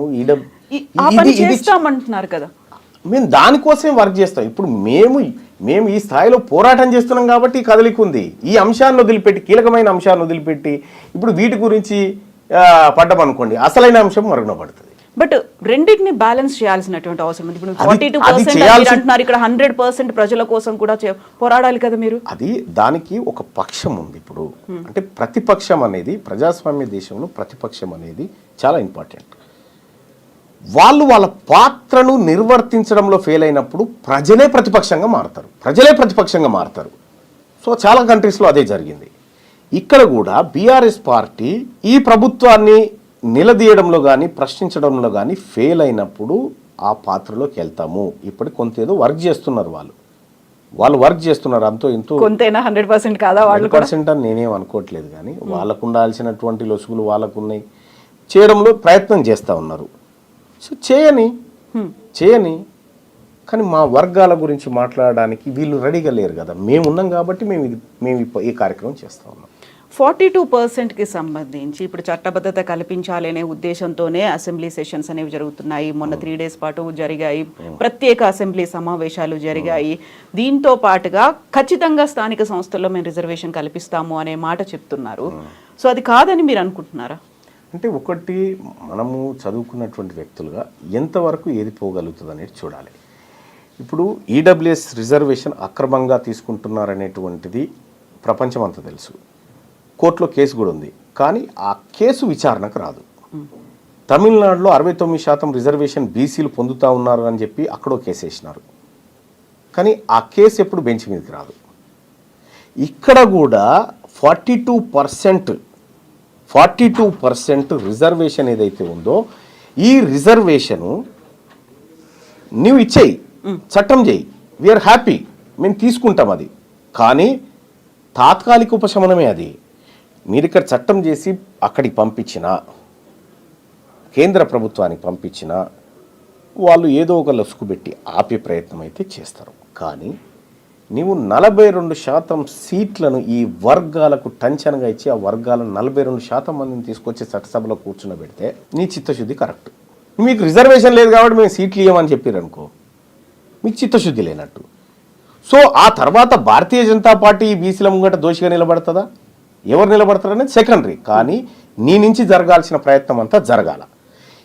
చేస్తామంటున్నారు కదా, మేము దానికోసమే వర్క్ చేస్తాం. ఇప్పుడు మేము ఈ స్థాయిలో పోరాటం చేస్తున్నాం కాబట్టి ఈ కదలిక ఉంది. ఈ అంశాన్ని వదిలిపెట్టి, కీలకమైన అంశాన్ని వదిలిపెట్టి ఇప్పుడు వీటి గురించి పడ్డమనుకోండి, అసలైన అంశం మరుగున పడుతుంది. బట్ రెండింటిని బ్యాలెన్స్ చేయాల్సినటువంటి అవసరం ఉంది. ఇప్పుడు 42% అంటున్నారు, ఇక్కడ 100% ప్రజల కోసం కూడా పోరాడాలి కదా మీరు. అది దానికి ఒక పక్షం ఉంది. ఇప్పుడు అంటే ప్రతిపక్షం అనేది, ప్రజాస్వామ్య దేశంలో ప్రతిపక్షం అనేది చాలా ఇంపార్టెంట్. వాళ్ళ పాత్రను నిర్వర్తించడంలో ఫెయిల్ అయినప్పుడు ప్రజలే ప్రతిపక్షంగా మారుతారు. సో చాలా కంట్రీస్లో అదే జరిగింది. ఇక్కడ కూడా బీఆర్ఎస్ పార్టీ ఈ ప్రభుత్వాన్ని నిలదీయడంలో కానీ ప్రశ్నించడంలో కానీ ఫెయిల్ అయినప్పుడు ఆ పాత్రలోకి వెళ్తాము. ఇప్పుడు కొంత ఏదో వర్క్ చేస్తున్నారు, వాళ్ళు వర్క్ చేస్తున్నారు. అంతో ఇంతో కొంతైనా 100% కాదా? 100% అని నేనేం అనుకోవట్లేదు, కానీ వాళ్ళకు ఉండాల్సినటువంటి లొసుగులు వాళ్ళకున్నాయి, చేయడంలో ప్రయత్నం చేస్తూ ఉన్నారు. సో చేయని కానీ మా వర్గాల గురించి మాట్లాడడానికి వీళ్ళు రెడీగా లేరు కదా. మేము ఉన్నాం కాబట్టి మేము ఈ కార్యక్రమం చేస్తూ ఉన్నాం. 42%కి సంబంధించి ఇప్పుడు చట్టబద్ధత కల్పించాలి అనే ఉద్దేశంతోనే అసెంబ్లీ సెషన్స్ అనేవి జరుగుతున్నాయి. మొన్న 3 days పాటు జరిగాయి, ప్రత్యేక అసెంబ్లీ సమావేశాలు జరిగాయి. దీంతో పాటుగా ఖచ్చితంగా స్థానిక సంస్థల్లో మేము రిజర్వేషన్ కల్పిస్తాము అనే మాట చెప్తున్నారు. సో అది కాదని మీరు అనుకుంటున్నారా? అంటే ఒకటి, మనము చదువుకున్నటువంటి వ్యక్తులుగా ఎంతవరకు ఏది పోగలుగుతుంది అనేది చూడాలి. ఇప్పుడు ఈడబ్ల్యూఎస్ రిజర్వేషన్ అక్రమంగా తీసుకుంటున్నారనేటువంటిది ప్రపంచం అంతా తెలుసు. కోర్టులో కేసు కూడా ఉంది, కానీ ఆ కేసు విచారణకు రాదు. తమిళనాడులో 69% రిజర్వేషన్ బీసీలు పొందుతూ ఉన్నారు అని చెప్పి అక్కడో కేసు వేసినారు, కానీ ఆ కేసు ఎప్పుడు బెంచ్ మీదకి రాదు. ఇక్కడ కూడా 42% రిజర్వేషన్ ఏదైతే ఉందో ఈ రిజర్వేషను నువ్వు ఇచ్చేయి, చట్టం చేయి, వీఆర్ హ్యాపీ, మేము తీసుకుంటాం. అది కానీ తాత్కాలిక ఉపశమనమే. అది మీరు ఇక్కడ చట్టం చేసి అక్కడికి పంపించిన, కేంద్ర ప్రభుత్వానికి పంపించిన, వాళ్ళు ఏదో ఒక లొసుకు పెట్టి ఆపే ప్రయత్నం అయితే చేస్తారు. కానీ నీవు 42% సీట్లను ఈ వర్గాలకు టంచనగా ఇచ్చి ఆ వర్గాలను 42% మందిని తీసుకొచ్చి చట్టసభలో కూర్చున్నబెడితే నీ చిత్తశుద్ధి కరెక్ట్. మీకు రిజర్వేషన్ లేదు కాబట్టి మేము సీట్లు ఇవ్వమని చెప్పారనుకో, మీకు చిత్తశుద్ధి లేనట్టు. సో ఆ తర్వాత భారతీయ జనతా పార్టీ ఈ బీసీల ముంగట దోషిగా నిలబడుతుందా, ఎవరు నిలబడతారనేది సెకండరీ. కానీ నీ నుంచి జరగాల్సిన ప్రయత్నం అంతా జరగాల.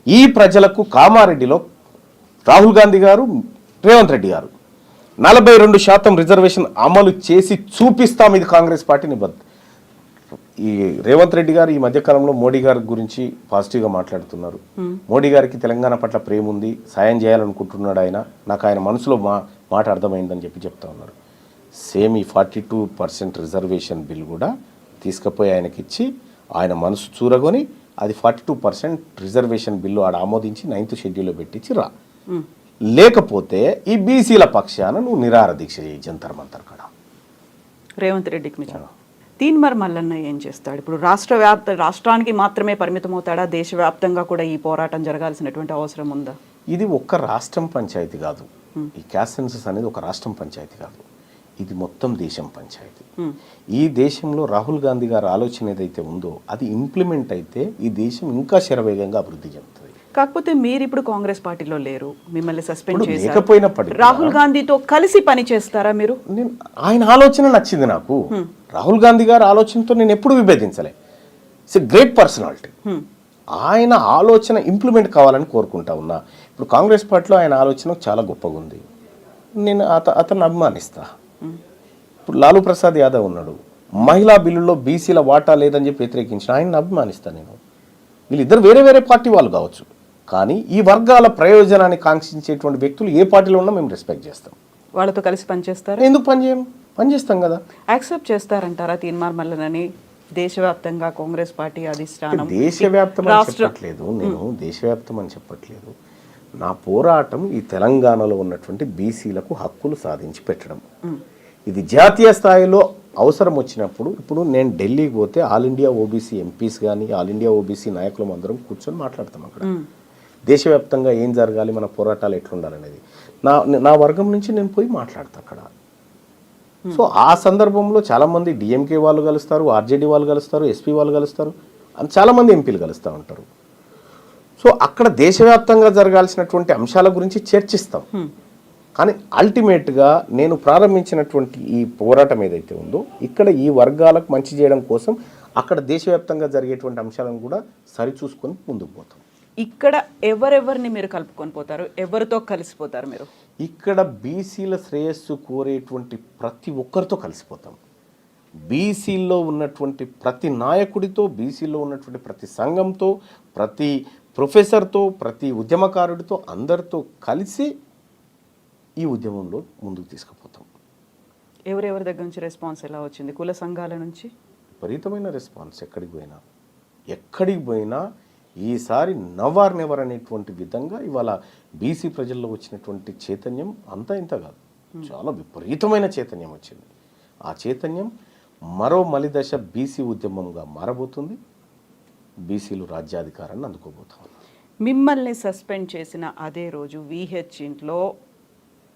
ఈ ప్రజలకు కామారెడ్డిలో రాహుల్ గాంధీ గారు, రేవంత్ రెడ్డి గారు 42% రిజర్వేషన్ అమలు చేసి చూపిస్తాం, ఇది కాంగ్రెస్ పార్టీ నిబద్ధత. ఈ రేవంత్ రెడ్డి గారు ఈ మధ్యకాలంలో మోడీ గారి గురించి పాజిటివ్గా మాట్లాడుతున్నారు. మోడీ గారికి తెలంగాణ పట్ల ప్రేమ ఉంది, సాయం చేయాలనుకుంటున్నాడు ఆయన, నాకు ఆయన మనసులో మాట అర్థమైందని చెప్తా ఉన్నారు. సేమ్ ఈ 42% రిజర్వేషన్ బిల్ కూడా తీసుకుపోయి ఆయనకిచ్చి ఆయన మనసు చూరగొని అది 42% రిజర్వేషన్ బిల్లు ఆడ ఆమోదించి 9th షెడ్యూల్లో పెట్టించి రా. లేకపోతే ఈ బీసీల పక్షాన నువ్వు నిరాహార దీక్ష చేయి జంతర్ మంతర్ కాడ. రేవంత్ రెడ్డికి తీన్మార్ మల్లన్న ఏం చేస్తాడు? ఇప్పుడు రాష్ట్రానికి మాత్రమే పరిమితం అవుతాడా? దేశవ్యాప్తంగా కూడా ఈ పోరాటం జరగాల్సినటువంటి అవసరం ఉందా? ఇది ఒక్క రాష్ట్రం పంచాయతీ కాదు. ఈ క్యాస్ట్ సెన్సస్ అనేది ఒక రాష్ట్రం పంచాయతీ కాదు, ఇది మొత్తం దేశం పంచాయతీ. ఈ దేశంలో రాహుల్ గాంధీ గారి ఆలోచన ఏదైతే ఉందో అది ఇంప్లిమెంట్ అయితే ఈ దేశం ఇంకా శరవేగంగా అభివృద్ధి చెందుతుంది. కాకపోతే మీరు ఇప్పుడు కాంగ్రెస్ పార్టీలో లేరు, మిమ్మల్ని సస్పెండ్ చేశారు. లేకపోయినప్పటికీ రాహుల్ గాంధీతో కలిసి పని చేస్తారా మీరు? ఆయన ఆలోచన నచ్చింది నాకు. రాహుల్ గాంధీ గారి ఆలోచనతో నేను ఎప్పుడు విభేదించలే. It's a great personality. ఆయన ఆలోచన ఇంప్లిమెంట్ కావాలని కోరుకుంటా ఉన్నా. ఇప్పుడు కాంగ్రెస్ పార్టీలో ఆయన ఆలోచన చాలా గొప్పగా ఉంది, నేను అతన్ని అభిమానిస్తా. ఇప్పుడు లాలూ ప్రసాద్ యాదవ్ ఉన్నాడు, మహిళా బిల్లులో బీసీల వాటా లేదని చెప్పి వ్యతిరేకించిన ఆయన్ని అభిమానిస్తాను నేను. వీళ్ళిద్దరు వేరే వేరే పార్టీ వాళ్ళు కావచ్చు, కానీ ఈ వర్గాల ప్రయోజనాన్ని కాంక్షించేటువంటి వ్యక్తులు ఏ పార్టీలో ఉన్నా మేము రెస్పెక్ట్ చేస్తాం. వాళ్ళతో కలిసి పనిచేస్తారు. ఎందుకు పనిచేస్తాం కదా. యాక్సెప్ట్ చేస్తారంటారా తీన్మార్ మల్లనని దేశవ్యాప్తంగా కాంగ్రెస్ పార్టీ అధిష్టానం? దేశవ్యాప్తం అని చెప్పట్లేదు నేను, దేశవ్యాప్తం అని చెప్పట్లేదు. నా పోరాటం ఈ తెలంగాణలో ఉన్నటువంటి బీసీలకు హక్కులు సాధించి పెట్టడం. ఇది జాతీయ స్థాయిలో అవసరం వచ్చినప్పుడు, ఇప్పుడు నేను ఢిల్లీకి పోతే ఆల్ ఇండియా ఓబీసీ ఎంపీస్ కానీ ఆల్ ఇండియా ఓబీసీ నాయకులం అందరం కూర్చొని మాట్లాడతాం అక్కడ. దేశవ్యాప్తంగా ఏం జరగాలి, మన పోరాటాలు ఎట్లుండాలనేది నా వర్గం నుంచి నేను పోయి మాట్లాడతా అక్కడ. సో ఆ సందర్భంలో చాలామంది డిఎంకే వాళ్ళు కలుస్తారు, ఆర్జేడీ వాళ్ళు కలుస్తారు, ఎస్పీ వాళ్ళు కలుస్తారు, చాలామంది ఎంపీలు కలుస్తూ ఉంటారు. సో అక్కడ దేశవ్యాప్తంగా జరగాల్సినటువంటి అంశాల గురించి చర్చిస్తాం. కానీ అల్టిమేట్గా నేను ప్రారంభించినటువంటి ఈ పోరాటం ఏదైతే ఉందో ఇక్కడ ఈ వర్గాలకు మంచి చేయడం కోసం అక్కడ దేశవ్యాప్తంగా జరిగేటువంటి అంశాలను కూడా సరిచూసుకొని ముందుకు పోతాం. ఇక్కడ ఎవరెవరిని మీరు కలుపుకొని పోతారు? ఎవరితో కలిసిపోతారు మీరు? ఇక్కడ బీసీల శ్రేయస్సు కోరేటువంటి ప్రతి ఒక్కరితో కలిసిపోతాం. బీసీల్లో ఉన్నటువంటి ప్రతి నాయకుడితో, బీసీలో ఉన్నటువంటి ప్రతి సంఘంతో, ప్రతి ప్రొఫెసర్తో, ప్రతి ఉద్యమకారుడితో, అందరితో కలిసి ఈ ఉద్యమంలో ముందుకు తీసుకుపోతాం. ఎవరెవరి దగ్గర నుంచి రెస్పాన్స్ ఎలా వచ్చింది? కుల సంఘాల నుంచి విపరీతమైన రెస్పాన్స్. ఎక్కడికి పోయినా ఈసారి నవర్ నెవర్ అనేటువంటి విధంగా ఇవాళ బీసీ ప్రజల్లో వచ్చినటువంటి చైతన్యం అంతా ఇంత కాదు, చాలా విపరీతమైన చైతన్యం వచ్చింది. ఆ చైతన్యం మరో మలిదశ బీసీ ఉద్యమంగా మారబోతుంది. బీసీలు రాజ్యాధికారాన్ని అందుకోబోతా ఉన్నారు. మిమ్మల్ని సస్పెండ్ చేసిన అదే రోజు VH ఇంట్లో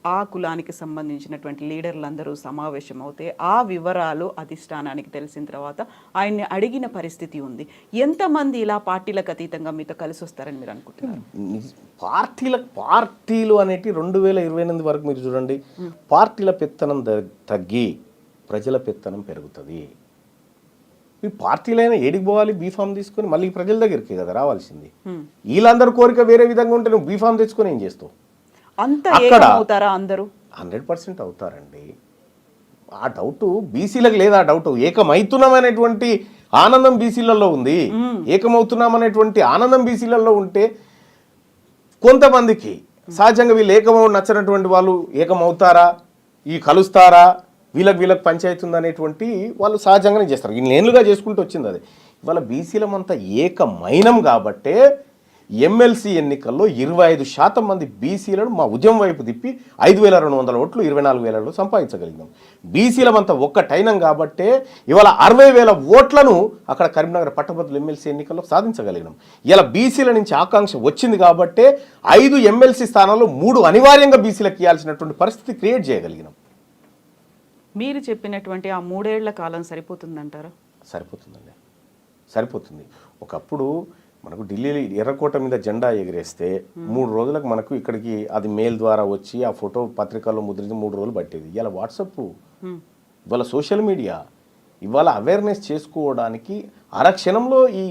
ఆ కులానికి సంబంధించినటువంటి లీడర్లందరూ సమావేశం అవుతే ఆ వివరాలు అధిష్టానానికి తెలిసిన తర్వాత ఆయన్ని అడిగిన పరిస్థితి ఉంది. ఎంతమంది ఇలా పార్టీలకు అతీతంగా మీతో కలిసి వస్తారని మీరు అనుకుంటున్నారు? పార్టీలు అనేటి 2028 వరకు మీరు చూడండి, పార్టీల పెత్తనం తగ్గి ప్రజల పెత్తనం పెరుగుతుంది. ఈ పార్టీలైనా ఏడికి పోవాలి? బీఫామ్ తీసుకొని మళ్ళీ ప్రజల దగ్గరికి కదా రావాల్సింది. వీళ్ళందరూ కోరిక వేరే విధంగా ఉంటే నువ్వు బీఫామ్ తెచ్చుకొని ఏం చేస్తావు? అంత ఏకమవుతారా అందరూ? 100% అవుతారండి. ఆ డౌట్ బీసీలకు లేదా? ఆ డౌట్ ఏకమవుతున్నామనేటువంటి ఆనందం బీసీలలో ఉంది. ఏకమవుతున్నామనేటువంటి ఆనందం బీసీలలో ఉంటే కొంతమందికి సహజంగా వీళ్ళు ఏకమవు నచ్చినటువంటి వాళ్ళు ఏకమవుతారా, ఈ కలుస్తారా, వీళ్ళకి పంచాయతీ ఉందనేటువంటి వాళ్ళు సహజంగానే చేస్తారు. ఇన్నేళ్ళుగా చేసుకుంటూ వచ్చింది అది. ఇవాళ బీసీలమంతా ఏకమైనం కాబట్టే ఎమ్మెల్సీ ఎన్నికల్లో 25% మంది బీసీలను మా ఉద్యమం వైపు తిప్పి 5,200 ఓట్లు 24,000 సంపాదించగలిగినాం. బీసీలమంతా ఒక్కటైనం కాబట్టే ఇవాళ 60,000 ఓట్లను అక్కడ కరీంనగర్ పట్టభద్రుల ఎమ్మెల్సీ ఎన్నికల్లో సాధించగలిగినాం. ఇలా బీసీల నుంచి ఆకాంక్ష వచ్చింది కాబట్టే 5 ఎమ్మెల్సీ స్థానాల్లో 3 అనివార్యంగా బీసీలకు ఇవ్వాల్సినటువంటి పరిస్థితి క్రియేట్ చేయగలిగినాం. మీరు చెప్పినటువంటి ఆ 3 ఏళ్ల కాలం సరిపోతుందంటారా? సరిపోతుందండి, సరిపోతుంది. ఒకప్పుడు మనకు ఢిల్లీ ఎర్రకోట మీద జెండా ఎగిరేస్తే 3 రోజులకు మనకు ఇక్కడికి అది మెయిల్ ద్వారా వచ్చి ఆ ఫోటో పత్రికల్లో ముద్రించి 3 రోజులు పట్టేది. ఇవాళ వాట్సాప్, ఇవాళ సోషల్ మీడియా, ఇవాళ అవేర్నెస్ చేసుకోవడానికి అరక్షణంలో ఈ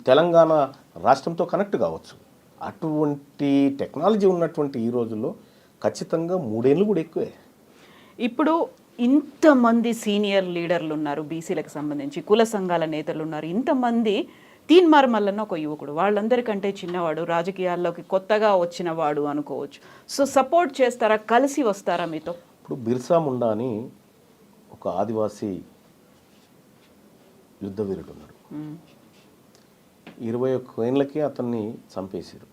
తెలంగాణ రాష్ట్రంతో కనెక్ట్ కావచ్చు. అటువంటి టెక్నాలజీ ఉన్నటువంటి ఈ రోజుల్లో ఖచ్చితంగా 3 ఏళ్ళు కూడా ఎక్కువే. ఇప్పుడు ఇంతమంది సీనియర్ లీడర్లు ఉన్నారు, బీసీలకు సంబంధించి కుల సంఘాల నేతలు ఉన్నారు, ఇంతమంది. తీన్మార్ మల్లన్న ఒక యువకుడు, వాళ్ళందరికంటే చిన్నవాడు, రాజకీయాల్లోకి కొత్తగా వచ్చిన వాడు అనుకోవచ్చు. సో సపోర్ట్ చేస్తారా, కలిసి వస్తారా మీతో? ఇప్పుడు బిర్సా ముండా అని ఒక ఆదివాసీ యుద్ధ వీరుడు ఉన్నాడు. 21 ఏళ్ళకే అతన్ని చంపేశారు.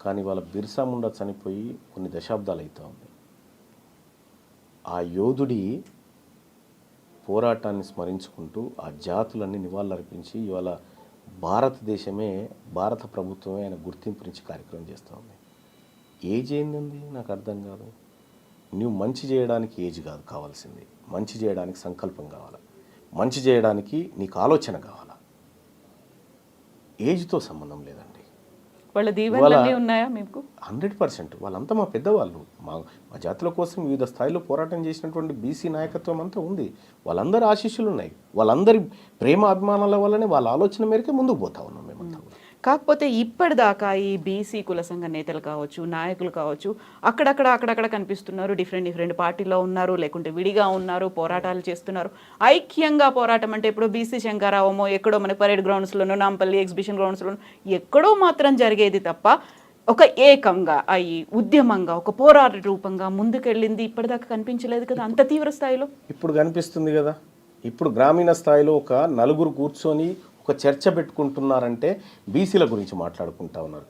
కానీ వాళ్ళ బిర్సా ముండా చనిపోయి కొన్ని దశాబ్దాలు అవుతా ఉంది. ఆ యోధుడి పోరాటాన్ని స్మరించుకుంటూ ఆ జాతులన్నీ నివాళులర్పించి ఇవాళ భారతదేశమే, భారత ప్రభుత్వమే ఆయన గుర్తింపునిచ్చి కార్యక్రమం చేస్తూ ఉంది. ఏజ్ ఏందండి నాకు అర్థం కాదు. నువ్వు మంచి చేయడానికి ఏజ్ కాదు కావాల్సింది, మంచి చేయడానికి సంకల్పం కావాలి, మంచి చేయడానికి నీకు ఆలోచన కావాలా. ఏజ్తో సంబంధం లేదండి. వాళ్ళ దీవెనలన్నీ ఉన్నాయా మీకు? 100%. వాళ్ళంతా మా పెద్దవాళ్ళు. మా జాతుల కోసం వివిధ స్థాయిలో పోరాటం చేసినటువంటి బీసీ నాయకత్వం అంతా ఉంది. వాళ్ళందరి ఆశీస్సులు ఉన్నాయి. వాళ్ళందరి ప్రేమ అభిమానాల వల్లనే వాళ్ళ ఆలోచన మేరకే ముందుకు పోతా ఉన్నాం మేమంతా. కాకపోతే ఇప్పటిదాకా ఈ బీసీ కుల సంఘ నేతలు కావచ్చు, నాయకులు కావచ్చు, అక్కడక్కడ కనిపిస్తున్నారు. డిఫరెంట్ పార్టీలో ఉన్నారు, లేకుంటే విడిగా ఉన్నారు, పోరాటాలు చేస్తున్నారు. ఐక్యంగా పోరాటం అంటే ఇప్పుడు బీసీ శంకరావమో ఎక్కడో మన పరేడ్ గ్రౌండ్స్లోనో, నాంపల్లి ఎగ్జిబిషన్ గ్రౌండ్స్లోనో ఎక్కడో మాత్రం జరిగేది తప్ప ఒక ఏకంగా అయి ఉద్యమంగా ఒక పోరాట రూపంగా ముందుకెళ్ళింది ఇప్పటిదాకా కనిపించలేదు కదా అంత తీవ్ర స్థాయిలో. ఇప్పుడు కనిపిస్తుంది కదా. ఇప్పుడు గ్రామీణ స్థాయిలో ఒక నలుగురు కూర్చొని ఒక చర్చ పెట్టుకుంటున్నారంటే బీసీల గురించి మాట్లాడుకుంటా ఉన్నారు.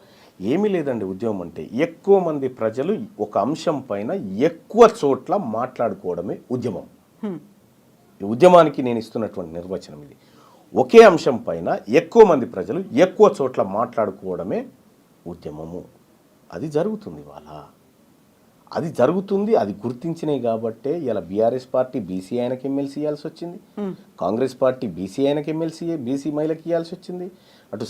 ఏమీ లేదండి. ఉద్యమం అంటే ఎక్కువ మంది ప్రజలు ఒక అంశం పైన ఎక్కువ చోట్ల మాట్లాడుకోవడమే ఉద్యమం. ఈ ఉద్యమానికి నేను ఇస్తున్నటువంటి నిర్వచనం ఇది. ఒకే అంశం పైన ఎక్కువ మంది ప్రజలు ఎక్కువ చోట్ల మాట్లాడుకోవడమే ఉద్యమము. అది జరుగుతుంది ఇవాళ, అది జరుగుతుంది. అది గుర్తించినాయి కాబట్టే ఇలా బీఆర్ఎస్ పార్టీ బీసీ ఆయనకి ఎమ్మెల్సీ ఇవ్వాల్సి వచ్చింది, కాంగ్రెస్ పార్టీ బీసీ ఆయనకి ఎమ్మెల్సీ బీసీ మహిళకి ఇవ్వాల్సి వచ్చింది, అటు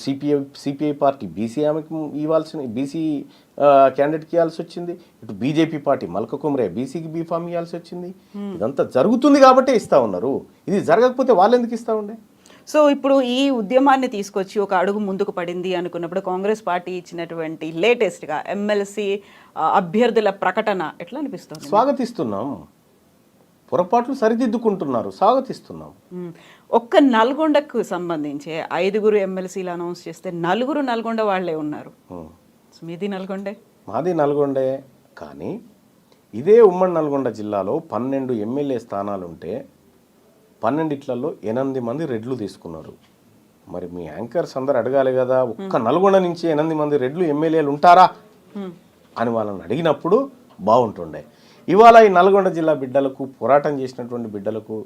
సిపిఐ పార్టీ బీసీ ఆమెకి ఇవ్వాల్సిన బీసీ క్యాండిడేట్కి ఇవ్వాల్సి వచ్చింది, ఇటు బీజేపీ పార్టీ మల్క కుమ్రే బీసీకి బీఫామ్ ఇవ్వాల్సి వచ్చింది. ఇదంతా జరుగుతుంది కాబట్టే ఇస్తా ఉన్నారు. ఇది జరగకపోతే వాళ్ళు ఎందుకు ఇస్తా ఉండే? సో ఇప్పుడు ఈ ఉద్యమాన్ని తీసుకొచ్చి ఒక అడుగు ముందుకు పడింది అనుకున్నప్పుడు కాంగ్రెస్ పార్టీ ఇచ్చినటువంటి లేటెస్ట్గా ఎమ్మెల్సీ అభ్యర్థుల ప్రకటన ఎట్లా అనిపిస్తుంది? స్వాగతిస్తున్నాం. పొరపాట్లు సరిదిద్దుకుంటున్నారు, స్వాగతిస్తున్నాం. ఒక్క నల్గొండకు సంబంధించి 5 ఎమ్మెల్సీలు అనౌన్స్ చేస్తే 4 నల్గొండ వాళ్లే ఉన్నారు. మీది నల్గొండే? మాది నల్గొండే. కానీ ఇదే ఉమ్మడి నల్గొండ జిల్లాలో 12 ఎమ్మెల్యే స్థానాలుంటే 12లలో 8 మంది రెడ్లు తీసుకున్నారు. మరి మీ యాంకర్స్ అందరు అడగాలి కదా, ఒక్క నల్గొండ నుంచి 8 మంది రెడ్లు ఎమ్మెల్యేలు ఉంటారా అని వాళ్ళని అడిగినప్పుడు బాగుంటుండే. ఇవాళ ఈ నల్గొండ జిల్లా బిడ్డలకు, పోరాటం చేసినటువంటి బిడ్డలకు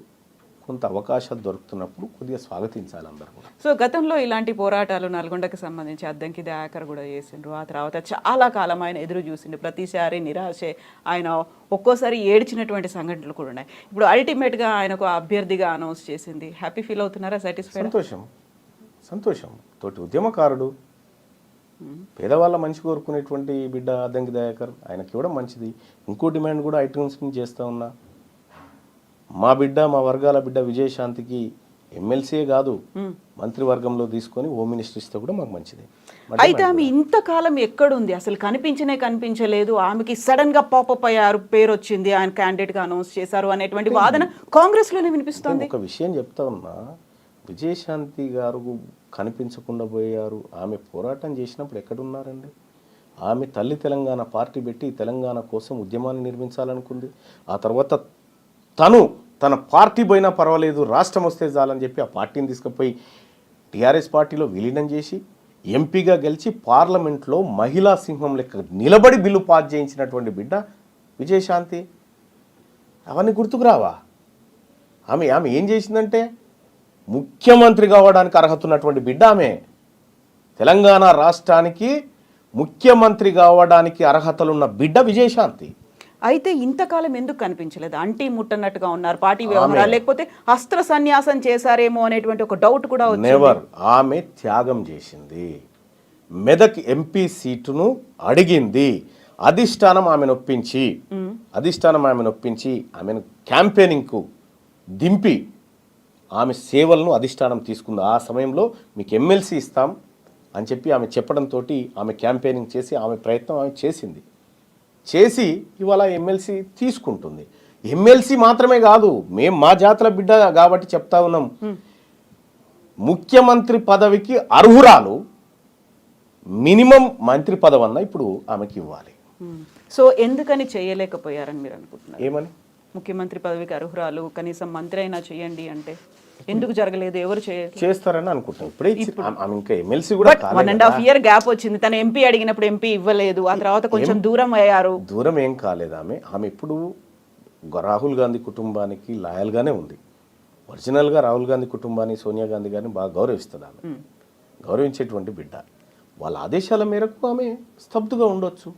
కొంత అవకాశాలు దొరుకుతున్నప్పుడు కొద్దిగా స్వాగతించాలి అందరూ కూడా. సో గతంలో ఇలాంటి పోరాటాలు నల్గొండకి సంబంధించి అద్దంకి దయాకర్ కూడా చేసిండ్రు. ఆ తర్వాత చాలా కాలం ఆయన ఎదురు చూసిండు. ప్రతిసారి నిరాశే, ఆయన ఒక్కోసారి ఏడ్చినటువంటి సంఘటనలు కూడా ఉన్నాయి. ఇప్పుడు అల్టిమేట్గా ఆయనకు అభ్యర్థిగా అనౌన్స్ చేసింది. హ్యాపీ ఫీల్ అవుతున్నారా? సాటిస్ఫైడ్? సంతోషం. తోటి ఉద్యమకారుడు, పేదవాళ్ళ మంచి కోరుకునేటువంటి బిడ్డ అద్దంకి దయాకర్, ఆయనకి ఇవ్వడం మంచిది. ఇంకో డిమాండ్ కూడా ఐటమ్స్ చేస్తూ ఉన్నా. మా బిడ్డ, మా వర్గాల బిడ్డ విజయశాంతికి ఎమ్మెల్సీ కాదు మంత్రివర్గంలో తీసుకొని హోమ్ మినిస్టర్ ఇస్తే కూడా మాకు మంచిది. అయితే ఆమె ఇంతకాలం ఎక్కడుంది? అసలు కనిపించలేదు. ఆమెకి సడన్ గా పాపప్ అయ్యారు, పేరు వచ్చింది, ఆయన క్యాండిడేట్ గా అనౌన్స్ చేశారు అనేటువంటి వాదన కాంగ్రెస్ లోనే వినిపిస్తుంది. ఒక విషయం చెప్తా ఉన్నా, విజయశాంతి గారు కనిపించకుండా పోయారు. ఆమె పోరాటం చేసినప్పుడు ఎక్కడున్నారండి? ఆమె తల్లి తెలంగాణ పార్టీ పెట్టి తెలంగాణ కోసం ఉద్యమాన్ని నిర్మించాలనుకుంది. ఆ తర్వాత తన పార్టీ పోయినా పర్వాలేదు, రాష్ట్రం వస్తే చాలని చెప్పి ఆ పార్టీని తీసుకుపోయి టీఆర్ఎస్ పార్టీలో విలీనం చేసి ఎంపీగా గెలిచి పార్లమెంట్లో మహిళా సింహం లెక్క నిలబడి బిల్లు పాస్ చేయించినటువంటి బిడ్డ విజయశాంతి. అవన్నీ గుర్తుకు రావా? ఆమె ఏం చేసిందంటే ముఖ్యమంత్రి కావడానికి అర్హత ఉన్నటువంటి బిడ్డ ఆమె. తెలంగాణ రాష్ట్రానికి ముఖ్యమంత్రి కావడానికి అర్హతలున్న బిడ్డ విజయశాంతి. అయితే ఇంతకాలం ఎందుకు కనిపించలేదు? అంటీ ముట్టన్నట్టుగా ఉన్నారు పార్టీ వ్యవహారాలు, లేకపోతే అస్త్ర సన్యాసం చేశారేమో అనేటువంటి ఒక డౌట్ కూడా వచ్చింది. నెవర్. ఆమె త్యాగం చేసింది. మెదక్ ఎంపీ సీటును అడిగింది. అధిష్టానం ఆమెను ఒప్పించి ఆమెను క్యాంపెయినింగ్కు దింపి ఆమె సేవలను అధిష్టానం తీసుకుంది. ఆ సమయంలో మీకు ఎమ్మెల్సీ ఇస్తాం అని చెప్పి ఆమె చెప్పడంతో ఆమె క్యాంపెయినింగ్ చేసి ఆమె ప్రయత్నం ఆమె చేసి ఇవాళ ఎమ్మెల్సీ తీసుకుంటుంది. ఎమ్మెల్సీ మాత్రమే కాదు, మేము మా జాతుల బిడ్డ కాబట్టి చెప్తా ఉన్నాం, ముఖ్యమంత్రి పదవికి అర్హురాలు. మినిమం మంత్రి పదవన్నా ఇప్పుడు ఆమెకి ఇవ్వాలి. సో ఎందుకని చేయలేకపోయారని మీరు అనుకుంటున్నారు? ఏమని? ముఖ్యమంత్రి పదవికి అర్హురాలు, కనీసం మంత్రి అయినా చేయండి అంటే ఎందుకు జరగలేదు? ఎవరు చేస్తారని అనుకుంటాం. ఇప్పుడే ఆమె ఇంకా ఎమ్మెల్సీ కూడా 1.5 year గ్యాప్ వచ్చింది. తన ఎంపీ అడిగినప్పుడు ఎంపీ ఇవ్వలేదు, ఆ తర్వాత కొంచెం దూరం అయ్యారు. దూరం ఏం కాలేదు. ఆమె ఇప్పుడు రాహుల్ గాంధీ కుటుంబానికి లాయల్గానే ఉంది. ఒరిజినల్గా రాహుల్ గాంధీ కుటుంబాన్ని, సోనియా గాంధీ గారిని బాగా గౌరవిస్తుంది. ఆమె గౌరవించేటువంటి బిడ్డ. వాళ్ళ ఆదేశాల మేరకు ఆమె స్తబ్దుగా ఉండొచ్చు.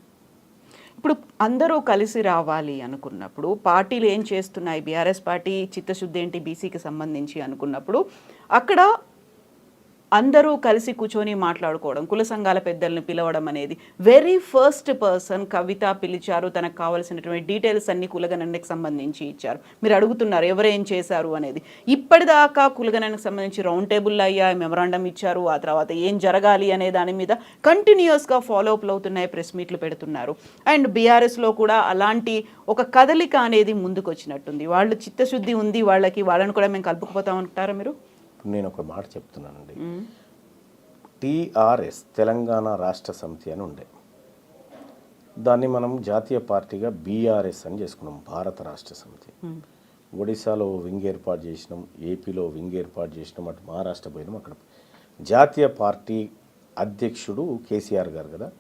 ఇప్పుడు అందరూ కలిసి రావాలి అనుకున్నప్పుడు పార్టీలు ఏం చేస్తున్నాయి? బీఆర్ఎస్ పార్టీ చిత్తశుద్ధి ఏంటి బీసీకి సంబంధించి అనుకున్నప్పుడు అక్కడ అందరూ కలిసి కూర్చొని మాట్లాడుకోవడం, కుల సంఘాల పెద్దలను పిలవడం అనేది వెరీ ఫస్ట్ పర్సన్ కవిత పిలిచారు. తనకు కావాల్సినటువంటి డీటెయిల్స్ అన్ని కులగణనకి సంబంధించి ఇచ్చారు. మీరు అడుగుతున్నారు ఎవరేం చేశారు అనేది. ఇప్పటిదాకా కులగణనకు సంబంధించి రౌండ్ టేబుల్ అయ్యాయి, మెమరాండం ఇచ్చారు. ఆ తర్వాత ఏం జరగాలి అనే దాని మీద కంటిన్యూస్గా ఫాలోఅప్లు అవుతున్నాయి, ప్రెస్ మీట్లు పెడుతున్నారు. అండ్ బీఆర్ఎస్లో కూడా అలాంటి ఒక కదలిక అనేది ముందుకు వచ్చినట్టుంది. వాళ్ళు చిత్తశుద్ధి ఉంది వాళ్ళకి, వాళ్ళని కూడా మేము కలుపుకుపోతామంటారా మీరు? నేను ఒక మాట చెప్తున్నానండి. టీఆర్ఎస్ తెలంగాణ రాష్ట్ర సమితి అని ఉండే, దాన్ని మనం జాతీయ పార్టీగా బీఆర్ఎస్ అని చేసుకున్నాం, భారత రాష్ట్ర సమితి. ఒడిశాలో వింగ్ ఏర్పాటు చేసినాం, ఏపీలో వింగ్ ఏర్పాటు చేసినాం, అటు మహారాష్ట్ర పోయినాం. అక్కడ జాతీయ పార్టీ అధ్యక్షుడు కేసీఆర్ గారు కదా,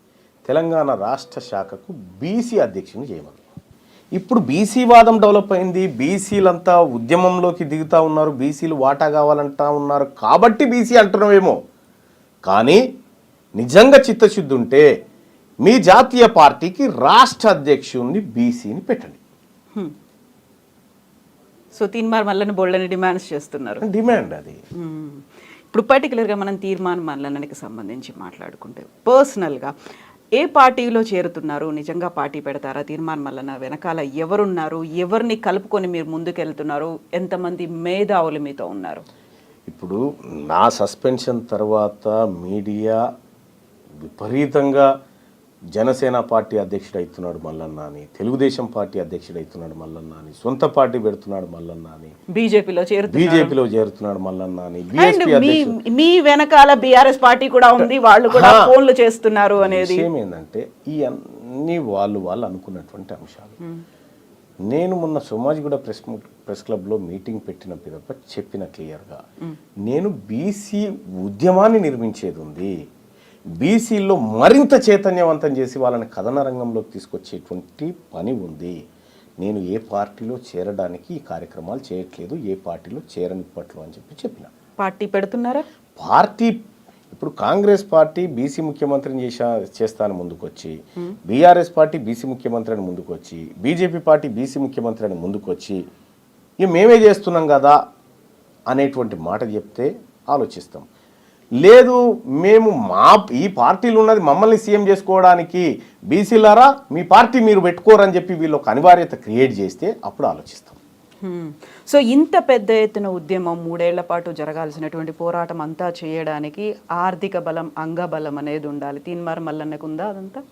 తెలంగాణ రాష్ట్ర శాఖకు బీసీ అధ్యక్షుని చేయమని. ఇప్పుడు బీసీ వాదం డెవలప్ అయింది. బీసీలంతా ఉద్యమంలోకి దిగుతూ ఉన్నారు, బీసీలు వాటా కావాలంటా ఉన్నారు కాబట్టి బీసీ అంటున్నామేమో. కానీ నిజంగా చిత్తశుద్ధి ఉంటే మీ జాతీయ పార్టీకి రాష్ట్ర అధ్యక్షుడిని బీసీని పెట్టండి. సో తీర్మాన్ మల్లన్న బోల్డని డిమాండ్స్ చేస్తున్నారు. డిమాండ్ అది. ఇప్పుడు పర్టికులర్గా మనం తీర్మాన్ మల్లన్నకి సంబంధించి మాట్లాడుకుంటే పర్సనల్గా ఏ పార్టీలో చేరుతున్నారు? నిజంగా పార్టీ పెడతారా? తీర్మాన్ మల్లన్న వెనకాల ఎవరున్నారు? ఎవరిని కలుపుకొని మీరు ముందుకెళ్తున్నారు? ఎంతమంది మేధావులు మీతో ఉన్నారు? ఇప్పుడు నా సస్పెన్షన్ తర్వాత మీడియా విపరీతంగా జనసేన పార్టీ అధ్యక్షుడు అవుతున్నాడు మల్లన్న అని, తెలుగుదేశం పార్టీ అధ్యక్షుడు అవుతున్నాడు మల్లన్న అని, సొంత పార్టీ పెడుతున్నాడు మల్లన్న అని, బీజేపీలో చేరుతున్నాడు మల్లన్న అని, మీ వెనకాల బీఆర్ఎస్ పార్టీ కూడా ఉంది, వాళ్ళు కూడా ఫోన్లు చేస్తున్నారు అనేది విషయం ఏంటంటే ఈ అన్ని వాళ్ళు అనుకున్నటువంటి అంశాలు. నేను మొన్న సోమాజిగూడ ప్రెస్ క్లబ్లో మీటింగ్ పెట్టిన పిదప చెప్పిన క్లియర్గా, నేను బీసీ ఉద్యమాన్ని నిర్మించేది ఉంది, బీసీల్లో మరింత చైతన్యవంతం చేసి వాళ్ళని కథన రంగంలోకి తీసుకొచ్చేటువంటి పని ఉంది. నేను ఏ పార్టీలో చేరడానికి ఈ కార్యక్రమాలు చేయట్లేదు, ఏ పార్టీలో చేరనిప్పట్లో అని చెప్పిన. పార్టీ పెడుతున్నారా? పార్టీ ఇప్పుడు కాంగ్రెస్ పార్టీ బీసీ ముఖ్యమంత్రిని చేస్తాను ముందుకొచ్చి, బీఆర్ఎస్ పార్టీ బీసీ ముఖ్యమంత్రి అని ముందుకొచ్చి, బీజేపీ పార్టీ బీసీ ముఖ్యమంత్రి అని ముందుకొచ్చి ఇక మేమే చేస్తున్నాం కదా అనేటువంటి మాట చెప్తే ఆలోచిస్తాం. లేదు మేము ఈ పార్టీలు ఉన్నది మమ్మల్ని సీఎం చేసుకోవడానికి, బీసీలారా మీ పార్టీ మీరు పెట్టుకోరని చెప్పి వీళ్ళు ఒక అనివార్యత క్రియేట్ చేస్తే అప్పుడు ఆలోచిస్తాం. సో ఇంత పెద్ద ఎత్తున ఉద్యమం 3 ఏళ్ల పాటు జరగాల్సినటువంటి పోరాటం అంతా చేయడానికి ఆర్థిక బలం, అంగబలం అనేది ఉండాలి. తీన్మార్ మల్లన్నకు ఉందా అదంతా?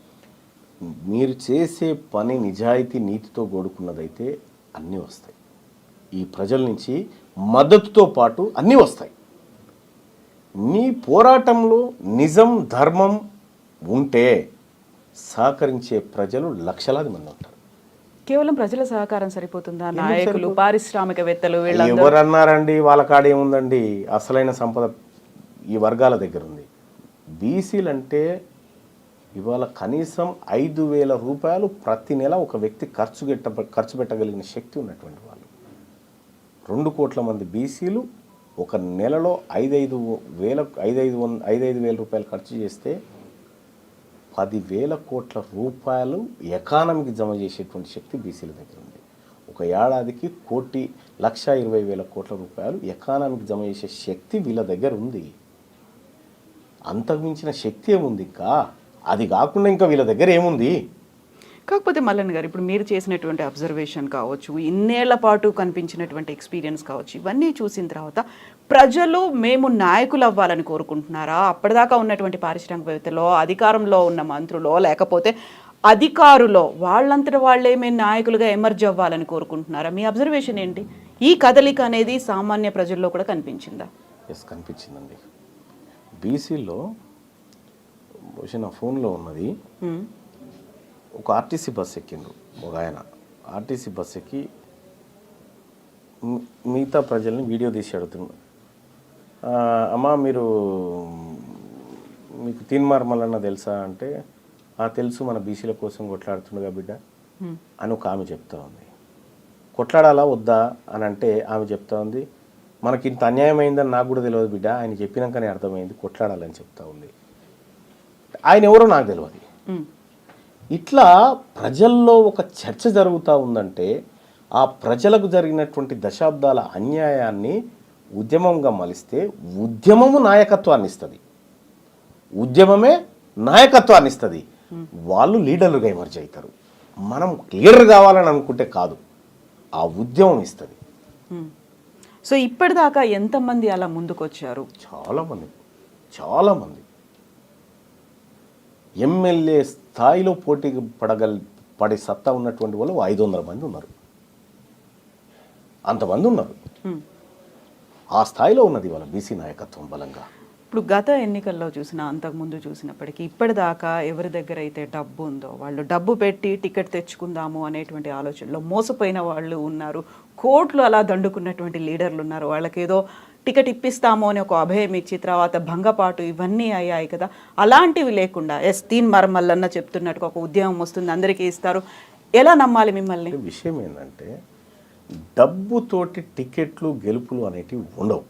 మీరు చేసే పని నిజాయితీ నీతితో కూడుకున్నదైతే అన్నీ వస్తాయి. ఈ ప్రజల నుంచి మద్దతుతో పాటు అన్నీ వస్తాయి. మీ పోరాటంలో నిజం, ధర్మం ఉంటే సహకరించే ప్రజలు లక్షలాది మంది ఉంటారు. కేవలం ప్రజల సహకారం సరిపోతుందా? నాయకులు, పారిశ్రామికవేత్తలు ఎవరన్నారండి? వాళ్ళ కాడ ఏముందండి? అసలైన సంపద ఈ వర్గాల దగ్గర ఉంది. బీసీలు అంటే ఇవాళ కనీసం 5,000 రూపాయలు ప్రతి నెల ఒక వ్యక్తి ఖర్చు పెట్టగలిగిన శక్తి ఉన్నటువంటి వాళ్ళు. 2 కోట్ల మంది బీసీలు ఒక నెలలో 5,500 రూపాయలు ఖర్చు చేస్తే 10,000 కోట్ల రూపాయలు ఎకానమీకి జమ చేసేటువంటి శక్తి బీసీల దగ్గర ఉంది. ఒక ఏడాదికి 1,20,000 కోట్ల రూపాయలు ఎకానమీకి జమ చేసే శక్తి వీళ్ళ దగ్గర ఉంది. అంతకుమించిన శక్తి ఏముంది ఇంకా? అది కాకుండా ఇంకా వీళ్ళ దగ్గర ఏముంది? కాకపోతే మల్లన్న గారు, ఇప్పుడు మీరు చేసినటువంటి అబ్జర్వేషన్ కావచ్చు, ఇన్నేళ్ల పాటు కనిపించినటువంటి ఎక్స్పీరియన్స్ కావచ్చు, ఇవన్నీ చూసిన తర్వాత ప్రజలు మేము నాయకులు అవ్వాలని కోరుకుంటున్నారా? అప్పటిదాకా ఉన్నటువంటి పారిశ్రామికవేత్తలో, అధికారంలో ఉన్న మంత్రులో, లేకపోతే అధికారులో వాళ్ళంతట వాళ్ళే మేము నాయకులుగా ఎమర్జ్ అవ్వాలని కోరుకుంటున్నారా? మీ అబ్జర్వేషన్ ఏంటి? ఈ కదలిక అనేది సామాన్య ప్రజల్లో కూడా కనిపించిందా? ఎస్, కనిపించిందండి. బీసీలో బహుశా నా ఫోన్లో ఉన్నది. ఒక ఆర్టీసీ బస్ ఎక్కిండు ఒక ఆయన. ఆర్టీసీ బస్ ఎక్కి మిగతా ప్రజల్ని వీడియో తీసి అడుగుతున్నాడు, అమ్మా మీకు తీన్మార్ మల్లన్న తెలుసా అంటే, తెలుసు, మన బీసీల కోసం కొట్లాడుతుండగా బిడ్డ అని ఒక ఆమె చెప్తా ఉంది. కొట్లాడాలా వద్దా అని అంటే ఆమె చెప్తా ఉంది, మనకి ఇంత అన్యాయం అయిందని నాకు కూడా తెలియదు బిడ్డ, ఆయన చెప్పినాకనే అర్థమైంది, కొట్లాడాలని చెప్తా ఉంది. ఆయన ఎవరో నాకు తెలియదు. ఇట్లా ప్రజల్లో ఒక చర్చ జరుగుతూ ఉందంటే ఆ ప్రజలకు జరిగినటువంటి దశాబ్దాల అన్యాయాన్ని ఉద్యమంగా మలిస్తే ఉద్యమము నాయకత్వాన్ని ఇస్తుంది, ఉద్యమమే నాయకత్వాన్ని ఇస్తుంది. వాళ్ళు లీడర్లుగా ఎమర్జ్ అవుతారు. మనం లీడర్ కావాలని అనుకుంటే కాదు, ఆ ఉద్యమం ఇస్తుంది. సో ఇప్పటిదాకా ఎంతమంది అలా ముందుకొచ్చారు? చాలామంది ఎమ్మెల్యే స్థాయిలో పోటీకి పడే సత్తా ఉన్నటువంటి వాళ్ళు 500 మంది ఉన్నారు. అంతమంది ఉన్నారు. ఆ స్థాయిలో ఉన్నది వాళ్ళ బీసీ నాయకత్వం బలంగా. ఇప్పుడు గత ఎన్నికల్లో చూసినా, అంతకుముందు చూసినప్పటికీ ఇప్పటిదాకా ఎవరి దగ్గర అయితే డబ్బు ఉందో వాళ్ళు డబ్బు పెట్టి టికెట్ తెచ్చుకుందాము అనేటువంటి ఆలోచనలో మోసపోయిన వాళ్ళు ఉన్నారు. కోట్లు అలా దండుకున్నటువంటి లీడర్లు ఉన్నారు. వాళ్ళకేదో టికెట్ ఇప్పిస్తాము అని ఒక అభయం ఇచ్చి తర్వాత భంగపాటు ఇవన్నీ అయ్యాయి కదా. అలాంటివి లేకుండా తీన్మార్ మల్లన్న చెప్తున్నట్టుగా ఒక ఉద్యమం వస్తుంది, అందరికీ ఇస్తారు, ఎలా నమ్మాలి మిమ్మల్ని? విషయం ఏంటంటే డబ్బుతోటి టికెట్లు గెలుపులు అనేటివి ఉండవు.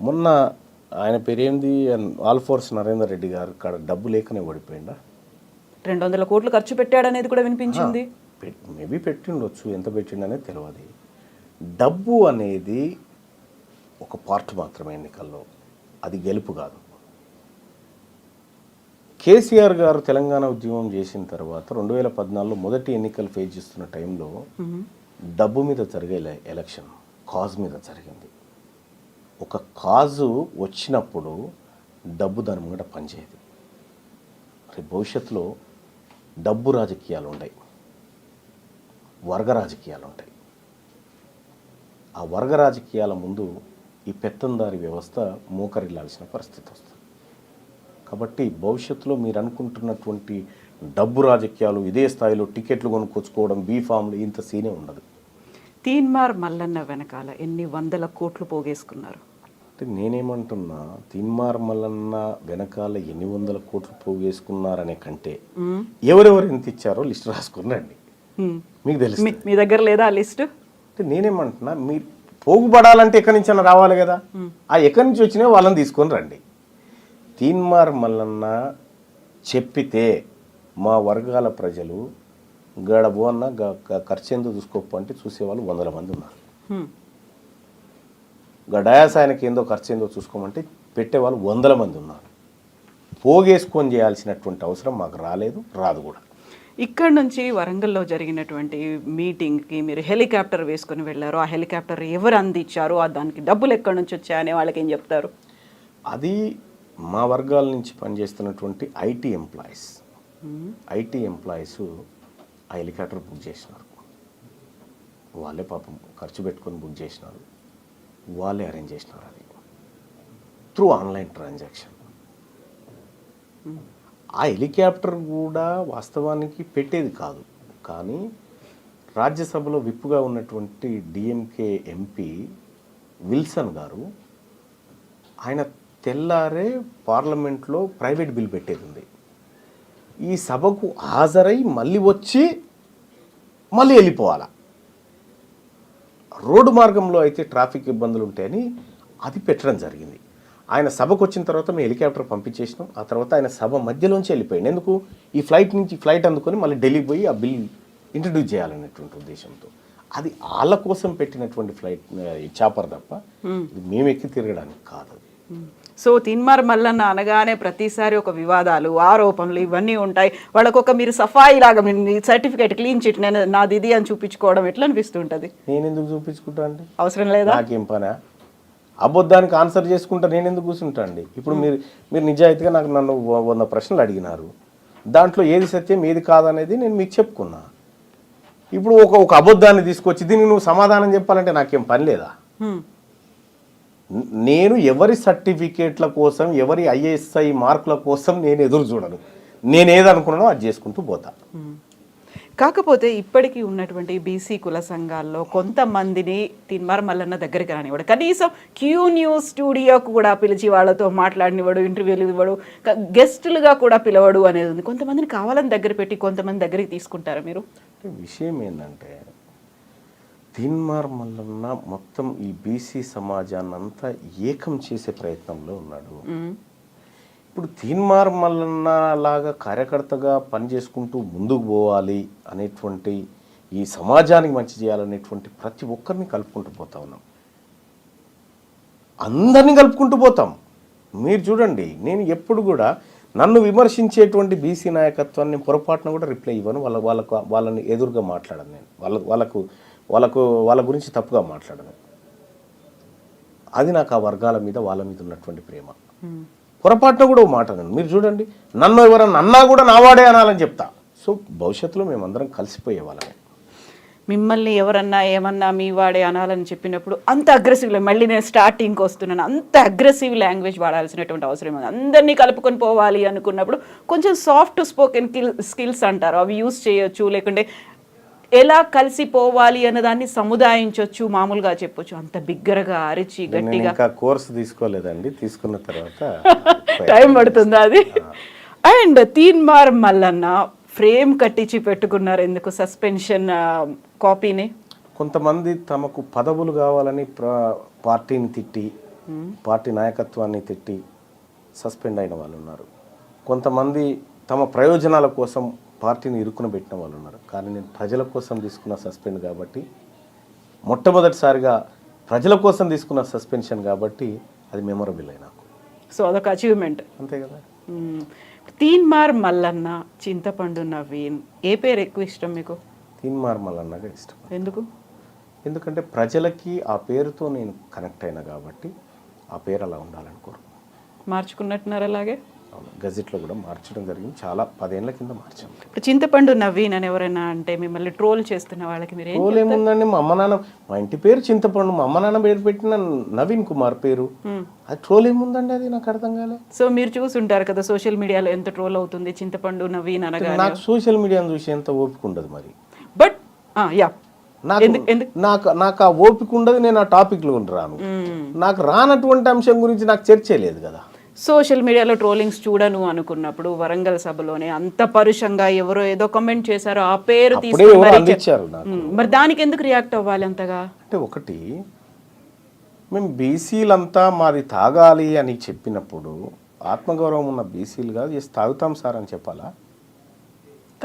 మొన్న ఆయన పేరేంది, ఆల్ఫోర్స్ నరేందర్ రెడ్డి గారు కాడ డబ్బు లేకనే ఓడిపోయిందా? 200 కోట్లు ఖర్చు పెట్టాడనేది కూడా వినిపించింది. మేబీ పెట్టిండొచ్చు, ఎంత పెట్టిండనేది తెలియదు. డబ్బు అనేది ఒక పార్ట్ మాత్రమే ఎన్నికల్లో, అది గెలుపు కాదు. కేసీఆర్ గారు తెలంగాణ ఉద్యమం చేసిన తర్వాత 2014లో మొదటి ఎన్నికలు ఫేస్ చేస్తున్న టైంలో డబ్బు మీద జరిగే ఎలక్షన్ కాజ్ మీద జరిగింది. ఒక కాజు వచ్చినప్పుడు డబ్బు దాని ముంగట పనిచేయదు. మరి భవిష్యత్తులో డబ్బు రాజకీయాలు ఉంటాయి, వర్గ రాజకీయాలు ఉంటాయి. ఆ వర్గ రాజకీయాల ముందు ఈ పెత్తందారి వ్యవస్థ మోకరిల్లాల్సిన పరిస్థితి వస్తుంది. కాబట్టి భవిష్యత్తులో మీరు అనుకుంటున్నటువంటి డబ్బు రాజకీయాలు, ఇదే స్థాయిలో టికెట్లు కొనుక్కొచ్చుకోవడం, బీఫామ్లు, ఇంత సీనే ఉండదు. తీన్మార్ మల్లన్న వెనకాల ఎన్ని 100 కోట్లు పోగేసుకున్నారు? అంటే నేనేమంటున్నా, తీన్మార్ మల్లన్న వెనకాల ఎన్ని 100 కోట్లు పోగేసుకున్నారనే కంటే ఎవరెవరు ఎంత ఇచ్చారో లిస్ట్ రాసుకుని రండి, మీకు తెలుసు. మీ దగ్గర లేదా ఆ లిస్టు? అంటే నేనేమంటున్నా, మీరు పోగుపడాలంటే ఎక్కడి నుంచి అయినా రావాలి కదా. ఆ ఎక్కడి నుంచి వచ్చినా వాళ్ళని తీసుకొని రండి. తీన్మార్ మల్లన్న చెప్పితే మా వర్గాల ప్రజలు గడబో అన్న ఖర్చు ఎందుకు చూసుకోపు అంటే చూసేవాళ్ళు 100 మంది ఉన్నారు. డయాస్ ఆయనకి ఏందో ఖర్చు ఏందో చూసుకోమంటే పెట్టేవాళ్ళు 100 మంది ఉన్నారు. పోగేసుకొని చేయాల్సినటువంటి అవసరం మాకు రాలేదు, రాదు కూడా. ఇక్కడ నుంచి వరంగల్లో జరిగినటువంటి మీటింగ్కి మీరు హెలికాప్టర్ వేసుకొని వెళ్ళారు. ఆ హెలికాప్టర్ ఎవరు అందించారు, దానికి డబ్బులు ఎక్కడి నుంచి వచ్చాయనే వాళ్ళకి ఏం చెప్తారు? అది మా వర్గాల నుంచి పనిచేస్తున్నటువంటి ఐటీ ఎంప్లాయీస్ ఆ హెలికాప్టర్ బుక్ చేసినారు. వాళ్ళే పాపం ఖర్చు పెట్టుకొని బుక్ చేసినారు, వాళ్ళే అరేంజ్ చేసినారు. అది త్రూ ఆన్లైన్ ట్రాన్సాక్షన్. ఆ హెలికాప్టర్ కూడా వాస్తవానికి పెట్టేది కాదు, కానీ రాజ్యసభలో విప్పుగా ఉన్నటువంటి డిఎంకే ఎంపీ విల్సన్ గారు ఆయన తెల్లారే పార్లమెంట్లో ప్రైవేట్ బిల్ పెట్టేది ఉంది. ఈ సభకు హాజరై మళ్ళీ వచ్చి మళ్ళీ వెళ్ళిపోవాలా. రోడ్డు మార్గంలో అయితే ట్రాఫిక్ ఇబ్బందులు ఉంటాయని అది పెట్టడం జరిగింది. ఆయన సభకు వచ్చిన తర్వాత మేము హెలికాప్టర్ పంపించేసినాం. ఆ తర్వాత ఆయన సభ మధ్యలోంచి వెళ్ళిపోయాడు. ఎందుకు? ఈ ఫ్లైట్ అందుకొని మళ్ళీ ఢిల్లీ పోయి ఆ బిల్ ఇంట్రడ్యూస్ చేయాలనేటువంటి ఉద్దేశంతో. అది వాళ్ళ కోసం పెట్టినటువంటి ఫ్లైట్ చాపర్ తప్ప ఇది మేము ఎక్కి తిరగడానికి కాదు. సో తీన్మార్ మల్లన్న అనగానే ప్రతిసారి ఒక వివాదాలు, ఆరోపణలు ఇవన్నీ ఉంటాయి. వాళ్ళకొక మీరు సఫాయి లాగా సర్టిఫికేట్, క్లీన్ చిట్, నేను నాది ఇది అని చూపించుకోవడం ఎట్లా అనిపిస్తుంటది? నేను ఎందుకు చూపించుకుంటా అండి? అవసరం లేదా? నాకేం పనా? అబద్ధానికి ఆన్సర్ చేసుకుంటా నేను ఎందుకు కూర్చుంటా అండి? ఇప్పుడు మీరు నిజాయితీగా నన్ను 100 ప్రశ్నలు అడిగినారు. దాంట్లో ఏది సత్యం ఏది కాదనేది నేను మీకు చెప్పుకున్నా. ఇప్పుడు ఒక అబద్ధాన్ని తీసుకొచ్చి దీనికి నువ్వు సమాధానం చెప్పాలంటే నాకేం పని లేదా? నేను ఎవరి సర్టిఫికేట్ల కోసం, ఎవరి ISI మార్కుల కోసం నేను ఎదురు చూడను. నేను ఏదనుకున్నానో అది చేసుకుంటూ పోతా. కాకపోతే ఇప్పటికీ ఉన్నటువంటి బీసీ కుల సంఘాల్లో కొంతమందిని తీన్మార్ మల్లన్న దగ్గరికి రానివాడు, కనీసం క్యూ న్యూస్ స్టూడియోకు కూడా పిలిచి వాళ్ళతో మాట్లాడినివాడు, ఇంటర్వ్యూలు ఇవ్వడు, గెస్టులుగా కూడా పిలవడు అనేది ఉంది. కొంతమందిని కావాలని దగ్గర పెట్టి కొంతమంది దగ్గరికి తీసుకుంటారా మీరు? విషయం ఏంటంటే తీన్మార్ మల్లన్న మొత్తం ఈ బీసీ సమాజాన్ని అంతా ఏకం చేసే ప్రయత్నంలో ఉన్నాడు. ఇప్పుడు తీన్మార్ మల్లన్న లాగా కార్యకర్తగా పనిచేసుకుంటూ ముందుకు పోవాలి అనేటువంటి, ఈ సమాజానికి మంచి చేయాలనేటువంటి ప్రతి ఒక్కరిని కలుపుకుంటూ పోతా ఉన్నాం. అందరినీ కలుపుకుంటూ పోతాం. మీరు చూడండి, నేను ఎప్పుడు కూడా నన్ను విమర్శించేటువంటి బీసీ నాయకత్వాన్ని పొరపాటున కూడా రిప్లై ఇవ్వను. వాళ్ళని ఎదురుగా మాట్లాడను. నేను వాళ్ళ గురించి తప్పుగా మాట్లాడను. అది నాకు ఆ వర్గాల మీద వాళ్ళ మీద ఉన్నటువంటి ప్రేమ. పొరపాటున కూడా మాట నేను. మీరు చూడండి, నన్ను ఎవరన్నా అన్నా కూడా నావాడే అనాలని చెప్తా. సో భవిష్యత్తులో మేమందరం కలిసిపోయే వాళ్ళమే. మిమ్మల్ని ఎవరన్నా ఏమన్నా మీ వాడే అనాలని చెప్పినప్పుడు అంత అగ్రెసివ్, మళ్ళీ నేను స్టార్టింగ్కి వస్తున్నాను, అంత అగ్రెసివ్ లాంగ్వేజ్ వాడాల్సినటువంటి అవసరం ఉంది. అందరినీ కలుపుకొని పోవాలి అనుకున్నప్పుడు కొంచెం సాఫ్ట్ స్పోకెన్ స్కిల్స్ అంటారు, అవి యూజ్ చేయొచ్చు. లేకుంటే ఎలా కలిసిపోవాలి అన్న దాన్ని సముదాయించవచ్చు, మామూలుగా చెప్పొచ్చు. అంత బిగ్గరగా అరిచి గట్టిగా కోర్సు తీసుకోలేదండి, తీసుకున్న తర్వాత టైం పడుతుందా అది? అండ్ తీన్మార్ మల్లన్న ఫ్రేమ్ కట్టించి పెట్టుకున్నారు ఎందుకు సస్పెన్షన్ కాపీని? కొంతమంది తమకు పదవులు కావాలని పార్టీని తిట్టి, పార్టీ నాయకత్వాన్ని తిట్టి సస్పెండ్ అయిన వాళ్ళు ఉన్నారు. కొంతమంది తమ ప్రయోజనాల కోసం పార్టీని ఇరుక్కున పెట్టిన వాళ్ళు ఉన్నారు. కానీ నేను ప్రజల కోసం తీసుకున్న సస్పెండ్ కాబట్టి, మొట్టమొదటిసారిగా ప్రజల కోసం తీసుకున్న సస్పెన్షన్ కాబట్టి అది మెమొరబుల్ అయి నాకు. సో అదొక అచీవ్మెంట్, అంతే కదా. తీన్మార్ మల్లన్న, చింతపండు నవీన్, ఏ పేరు ఎక్కువ ఇష్టం మీకు? తీన్మార్ మల్లన్నగా ఇష్టం. ఎందుకు? ఎందుకంటే ప్రజలకి ఆ పేరుతో నేను కనెక్ట్ అయినా కాబట్టి ఆ పేరు అలా ఉండాలని కోరు. మార్చుకున్నట్టున్నారు అలాగే? గజెట్లో కూడా మార్చడం జరిగింది, చాలా 10 ఏళ్ల కింద మార్చాం. ఇప్పుడు చింతపండు నవీన్ అని ఎవరైనా అంటే మిమ్మల్ని ట్రోల్ చేస్తున్న వాళ్ళకి మీరు ట్రోల్ ఏముందండి? మా అమ్మ నాన్న, మా ఇంటి పేరు చింతపండు, మా అమ్మ నాన్న పేరు పెట్టిన నవీన్ కుమార్ పేరు, అది ట్రోల్ ఏముందండి? అది నాకు అర్థం కాలే. సో మీరు చూసుంటారు కదా సోషల్ మీడియాలో ఎంత ట్రోల్ అవుతుంది చింతపండు నవీన్ అనగా. నాకు సోషల్ మీడియాను చూసి ఎంత ఓపిక ఉండదు మరి. బట్ యా, నాకు ఆ ఓపిక ఉండదు. నేను ఆ టాపిక్లో రాను. నాకు రానటువంటి అంశం గురించి నాకు చర్చే లేదు కదా. సోషల్ మీడియాలో ట్రోలింగ్స్ చూడను అనుకున్నప్పుడు వరంగల్ సభలోనే అంత పరుషంగా ఎవరో ఏదో కమెంట్ చేశారో ఆ పేరు అందించారు. మరి దానికి ఎందుకు రియాక్ట్ అవ్వాలి అంతగా? అంటే ఒకటి, మేము బీసీలంతా మాది తాగాలి అని చెప్పినప్పుడు ఆత్మగౌరవం ఉన్న బీసీలు కాదు, చేసి తాగుతాం సార్ అని చెప్పాలా?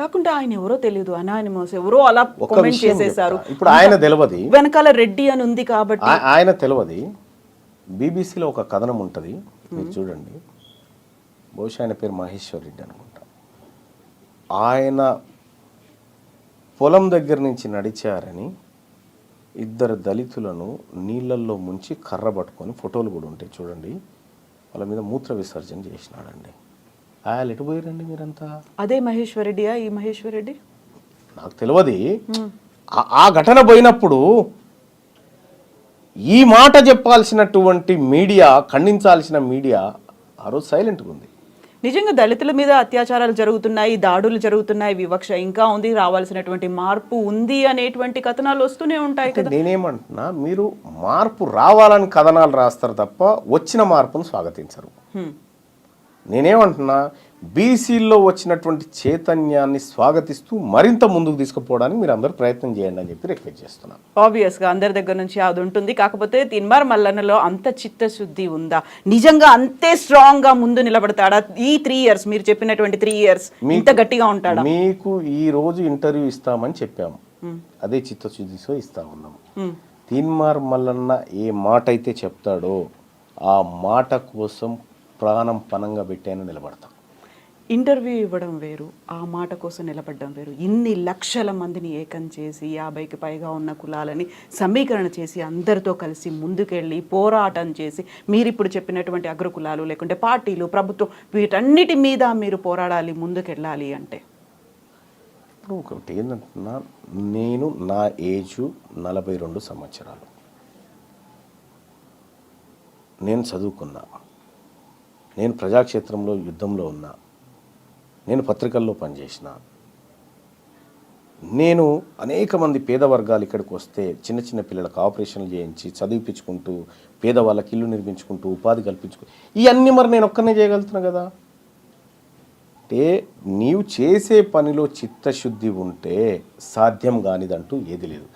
కాకుండా ఆయన ఎవరో తెలియదు, అనానిమస్ ఎవరో అలా కామెంట్ చేసేసారు. ఇప్పుడు ఆయన తెలియదు, వెనకాల రెడ్డి అని ఉంది కాబట్టి ఆయన తెలియదు. బీబీసీలో ఒక కథనం ఉంటుంది, మీరు చూడండి. బహుశా ఆయన పేరు మహేశ్వర్ రెడ్డి అనుకుంటా. ఆయన పొలం దగ్గర నుంచి నడిచారని 2 దళితులను నీళ్ళల్లో ముంచి కర్ర పట్టుకొని, ఫోటోలు కూడా ఉంటాయి చూడండి, వాళ్ళ మీద మూత్ర విసర్జన చేసినాడండి. ఆయన ఎటు పోయారండి మీరంతా? అదే మహేశ్వర్ రెడ్డియా ఈ మహేశ్వర్ రెడ్డి? నాకు తెలియదు. ఆ ఘటన పోయినప్పుడు ఈ మాట చెప్పాల్సినటువంటి మీడియా, ఖండించాల్సిన మీడియా ఆ రోజు సైలెంట్గా ఉంది. నిజంగా దళితుల మీద అత్యాచారాలు జరుగుతున్నాయి, దాడులు జరుగుతున్నాయి, వివక్ష ఇంకా ఉంది, రావాల్సినటువంటి మార్పు ఉంది అనేటువంటి కథనాలు వస్తూనే ఉంటాయి అంటే కదా. నేనేమంటున్నా, మీరు మార్పు రావాలని కథనాలు రాస్తారు తప్ప వచ్చిన మార్పును స్వాగతించరు. నేనేమంటున్నా, బీసీల్లో వచ్చినటువంటి చైతన్యాన్ని స్వాగతిస్తూ మరింత ముందుకు తీసుకుపోవడానికి మీరు అందరూ ప్రయత్నం చేయండి అని చెప్పి రిక్వెస్ట్ చేస్తున్నాను. ఆబ్వియస్గా అందరి దగ్గర నుంచి అది ఉంటుంది. కాకపోతే తీన్మార్ మల్లన్నలో అంత చిత్తశుద్ధి ఉందా, నిజంగా అంతే స్ట్రాంగ్ గా ముందు నిలబడతాడా? ఈ 3 years మీరు చెప్పినటువంటి 3 years ఇంత గట్టిగా ఉంటాడా? మీకు ఈ రోజు ఇంటర్వ్యూ ఇస్తామని చెప్పాము, అదే చిత్తశుద్ధితో ఇస్తా ఉన్నాము. తీన్మార్ మల్లన్న ఏ మాట అయితే చెప్తాడో ఆ మాట కోసం ప్రాణం పనంగా పెట్టాను నిలబడతాం. ఇంటర్వ్యూ ఇవ్వడం వేరు, ఆ మాట కోసం నిలబడడం వేరు. ఇన్ని లక్షల మందిని ఏకం చేసి 50కి పైగా ఉన్న కులాలని సమీకరణ చేసి అందరితో కలిసి ముందుకెళ్ళి పోరాటం చేసి మీరు ఇప్పుడు చెప్పినటువంటి అగ్రకులాలు లేకుంటే పార్టీలు, ప్రభుత్వం వీటన్నిటి మీద మీరు పోరాడాలి, ముందుకెళ్ళాలి అంటే ఇప్పుడు ఒకటి ఏంటంటున్నా, నేను నా ఏజ్ 42 సంవత్సరాలు, నేను చదువుకున్నా, నేను ప్రజాక్షేత్రంలో యుద్ధంలో ఉన్నా, నేను పత్రికల్లో పనిచేసిన, నేను అనేక మంది పేద వర్గాలు ఇక్కడికి వస్తే చిన్న చిన్న పిల్లలకు ఆపరేషన్లు చేయించి చదివిపించుకుంటూ, పేదవాళ్ళకి ఇల్లు నిర్మించుకుంటూ, ఉపాధి కల్పించుకుంటూ, ఇవన్నీ మరి నేను ఒక్కనే చేయగలుగుతున్నా కదా. అంటే నీవు చేసే పనిలో చిత్తశుద్ధి ఉంటే సాధ్యం కానిదంటూ ఏది లేదు.